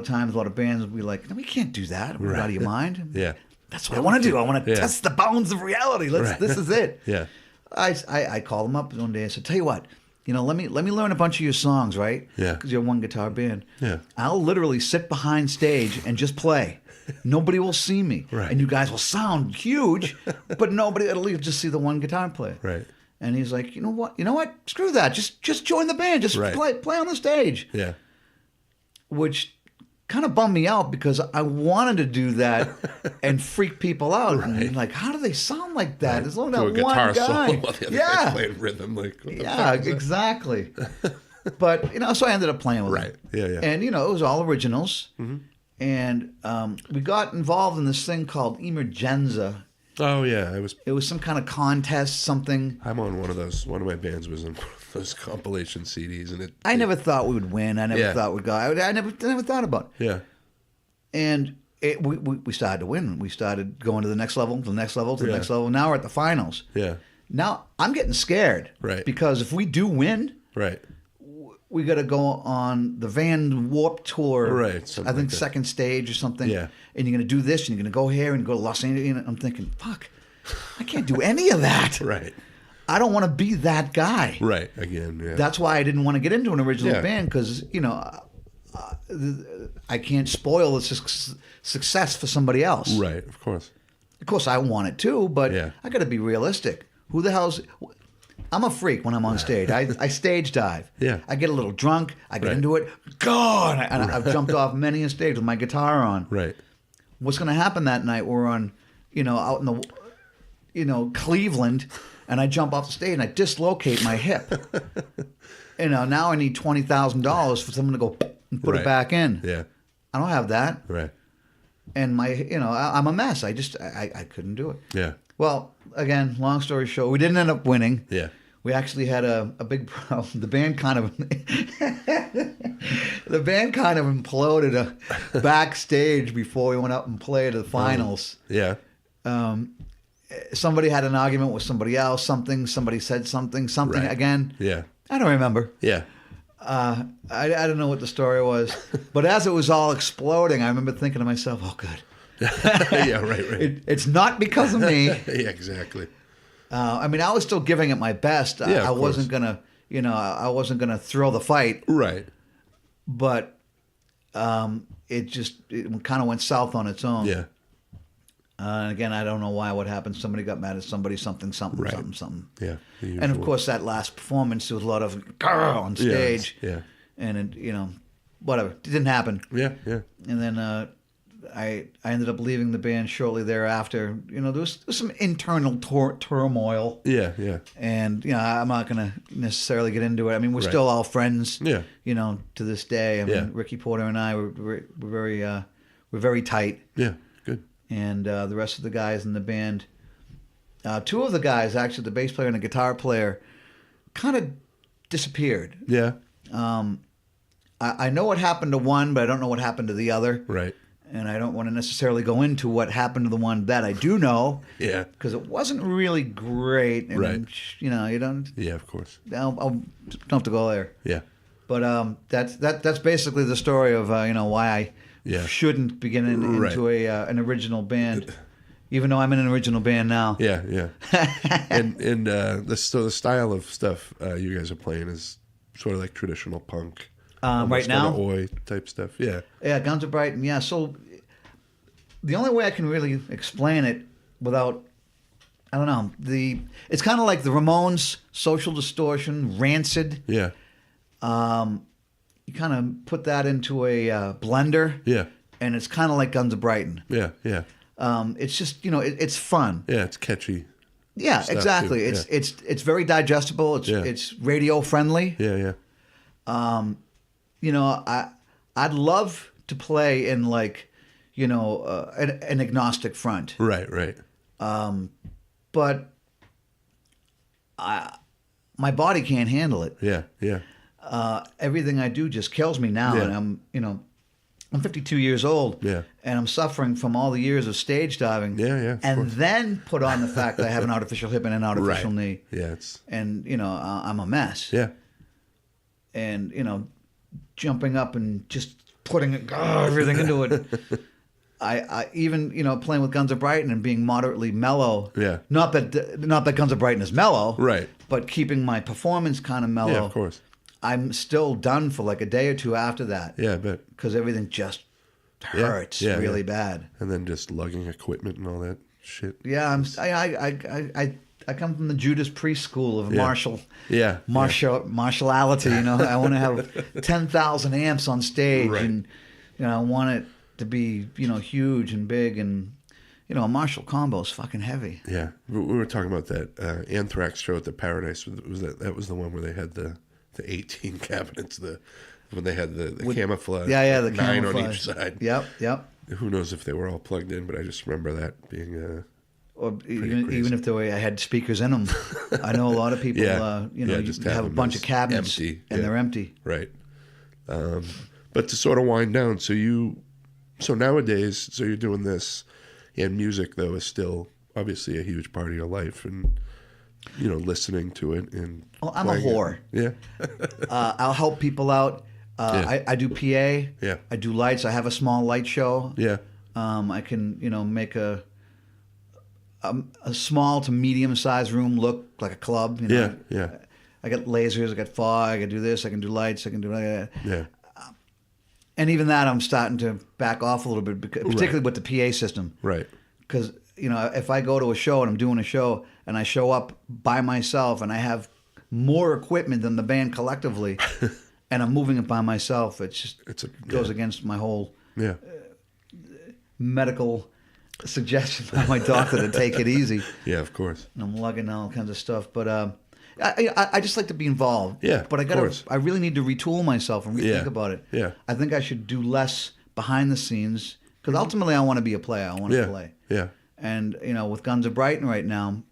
times, a lot of bands will be like, "No, we can't do that. We're out of your mind." Yeah. That's what I want to do. I want to test the bounds of reality. This is it. Yeah. I called him up one day. I said, "Tell you what, let me learn a bunch of your songs, right? Yeah. Because you're a 1 guitar band. Yeah. I'll literally sit behind stage and just play. Nobody will see me, right. And you guys will sound huge, but it'll just see the 1 guitar player, right? And he's like, you know what? Screw that. Just join the band. Just play on the stage. Yeah. Which kind of bummed me out because I wanted to do that and freak people out. Right. And like, how do they sound like that? There's only that one guy. Solo while the other guy's playing rhythm. Like, exactly. But so I ended up playing with it. Yeah. And it was all originals. Mm-hmm. And we got involved in this thing called Emergenza. Oh yeah, it was some kind of contest, something. I'm on one of those. One of my bands was in those compilation CDs, and I never thought we would win. I never thought we'd go. I never thought about it. Yeah. And we started to win. We started going to the next level, to the next level, to the next level. Now we're at the finals. Yeah. Now I'm getting scared. Right. Because if we do win, Right. we got to go on the Van Warp Tour. Right, I something think like that. second stage or something. Yeah. And you're going to do this, and you're going to go here and go to Los Angeles. And I'm thinking, fuck, I can't do any of that. Right. I don't want to be that guy. Right. Again. Yeah. That's why I didn't want to get into an original Yeah. band because, I can't spoil the success for somebody else. Right. Of course. Of course, I want it too, but Yeah. I got to be realistic. Who the hell's... I'm a freak when I'm on stage. I stage dive. Yeah. I get a little drunk. I get Right. into it. Go! And I've jumped off many a stage with my guitar on. Right. What's going to happen that night? We're on, out in the, Cleveland, and I jump off the stage and I dislocate my hip. Now I need $20,000 for someone to go and put Right. it back in. Yeah. I don't have that. Right. And I'm a mess. I couldn't do it. Yeah. Well, again, long story short, we didn't end up winning. Yeah. We actually had a big problem. The band kind of imploded backstage before we went up and played the finals. Yeah. Somebody had an argument with somebody else. Somebody said something Right. again. Yeah. I don't remember. Yeah. I don't know what the story was. But as it was all exploding, I remember thinking to myself, oh, good. Yeah. Right. It's not because of me. Yeah. Exactly. I was still giving it my best. Yeah, I of wasn't course. gonna, I wasn't gonna throw the fight, Right. but it kind of went south on its own. Yeah. And again, I don't know why. What happened? Somebody got mad at somebody. Something. Right. Something. Yeah. The And of usual. course, that last performance, there was a lot of "Grr" on stage. Yeah. And it, whatever. It didn't happen. Yeah. Yeah. And then I ended up leaving the band shortly thereafter. There was some internal turmoil. Yeah. Yeah. And I'm not going to necessarily get into it. We're Right. still all friends. Yeah. To this day. Yeah. Ricky Porter and I we're very tight. Yeah. Good. And the rest of the guys in the band, two of the guys, actually, the bass player and the guitar player, kind of disappeared. Yeah. I know what happened to one, but I don't know what happened to the other. Right. And I don't want to necessarily go into what happened to the one that I do know. Yeah. Because it wasn't really great. And, Right. you don't. Yeah. Of course. I'll don't have to go there. Yeah. But that's basically the story of why I Yeah. shouldn't be getting Right. into an original band, even though I'm in an original band now. Yeah. Yeah. and the style of stuff you guys are playing is sort of like traditional punk. Right Almost now, kinda oi type stuff. Yeah. yeah, Guns of Brighton. Yeah, so the only way I can really explain it without, I don't know, it's kind of like the Ramones, Social Distortion, Rancid. Yeah. You kind of put that into a blender, Yeah. and it's kind of like Guns of Brighton. Yeah. Yeah. It's just it's fun. Yeah. It's catchy. Yeah, Stuff, exactly. too. It's very digestible. It's radio friendly. Yeah. Yeah. I'd love to play in an agnostic front, Right. Right. but my body can't handle it. Yeah. Yeah. Everything I do just kills me now, Yeah. and I'm 52 years old, Yeah. and I'm suffering from all the years of stage diving, Yeah. Of and course. then put on the fact that I have an artificial hip and an artificial knee, Yeah. It's. and I'm a mess, Yeah. and jumping up and just putting everything into it. I even playing with Guns of Brighton and being moderately mellow. Yeah. Not that Guns of Brighton is mellow. Right. But keeping my performance kind of mellow. Yeah. Of course. I'm still done for like a day or two after that. Yeah. I bet. Because everything just hurts Yeah, really yeah. bad. And then just lugging equipment and all that shit. Yeah, I come from the Judas Priest school of Yeah. martiality. I want to have 10,000 amps on stage, Right. and I want it to be huge and big, and a Marshall combo is fucking heavy. Yeah. We were talking about that Anthrax show at the Paradise. That was the one where they had the 18 cabinets, when they had the camouflage. Yeah, the 9 camouflage on each side. Yep. Who knows if they were all plugged in, but I just remember that being Or crazy. even if I had speakers in them. I know a lot of people. Yeah. You just have a them bunch as of cabinets empty. and Yeah. they're empty. Right. But to sort of wind down, so nowadays, so you're doing this, and music though is still obviously a huge part of your life, and listening to it and. Well, I'm a whore. Yeah. I'll help people out. I do PA. Yeah. I do lights. I have a small light show. Yeah. I can, make a small to medium sized room look like a club. Yeah. I got lasers. I got fog. I can do this. I can do lights. I can do that. Yeah. And even that, I'm starting to back off a little bit, particularly with the PA system. Right. Because if I go to a show and I'm doing a show and I show up by myself and I have more equipment than the band collectively, and I'm moving it by myself, it goes against my whole medical suggestion by my doctor to take it easy. Yeah, of course. And I'm lugging all kinds of stuff, but I just like to be involved. Yeah, but I really need to retool myself and rethink about it. Yeah. I think I should do less behind the scenes because ultimately I want to be a player. I want to play. Yeah. And with Guns of Brighton right now,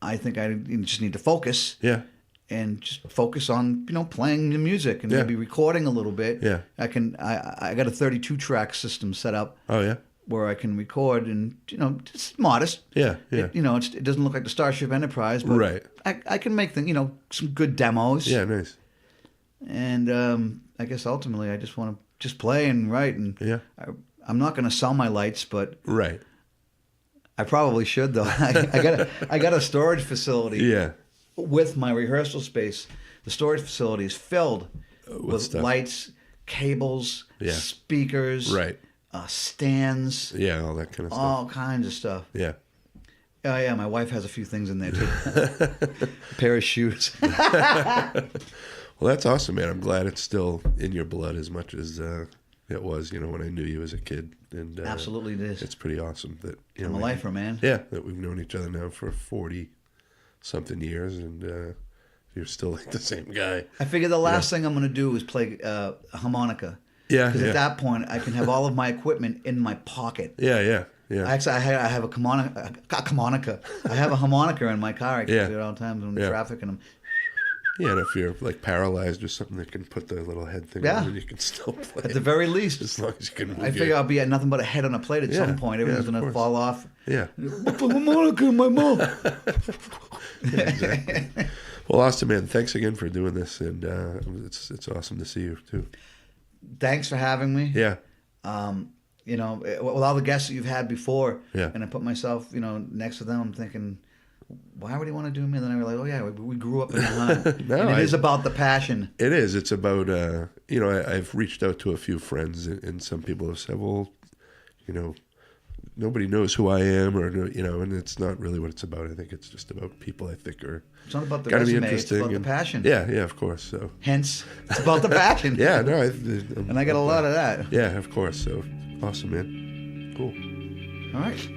I think I just need to focus. Yeah. And just focus on playing the music and maybe recording a little bit. Yeah. I got a 32 track system set up. Oh yeah. Where I can record and just modest. Yeah. Yeah. It doesn't look like the Starship Enterprise, but right. I can make some good demos. Yeah, nice. And I guess ultimately I just want to just play and write and I'm not going to sell my lights, but right. I probably should though. I got a storage facility. Yeah. With my rehearsal space, the storage facility is filled with stuff? lights, cables, speakers, right, stands, all that kind of stuff, all kinds of stuff. Yeah. Oh yeah, my wife has a few things in there too. A pair of shoes. Well, that's awesome, man. I'm glad it's still in your blood as much as it was, when I knew you as a kid. And absolutely, it is. It's pretty awesome that I'm a lifer, man. Yeah, that we've known each other now for 40-something years, and you're still like the same guy. I figure the last thing I'm going to do is play a harmonica. Yeah, because at that point I can have all of my equipment in my pocket. Yeah. Actually, I have a harmonica. I have a harmonica in my car. I can do it all the time when I'm in traffic, and I'm. Yeah, and if you're like paralyzed or something, they can put the little head thing on and you can still play. At the very least. As long as you can move. I figure I'll be at nothing but a head on a plate at some point. Everything's going to fall off. Yeah. Put the harmonica in my mouth. Exactly. Well, Austin, man, thanks again for doing this, and it's awesome to see you too. Thanks for having me. Yeah. With all the guests that you've had before, and I put myself, next to them, I'm thinking, why would he want to do me? And then I realized, oh yeah, we grew up in the hunt. And it is about the passion. It is. It's about, I've reached out to a few friends, and some people have said, well, nobody knows who I am, and it's not really what it's about. I think it's just about people I think are. It's not about the resume, it's about the passion. Yeah, of course. So hence, it's about the passion. Yeah, no. And I got a lot of that. Yeah, of course. So awesome, man. Cool. All right.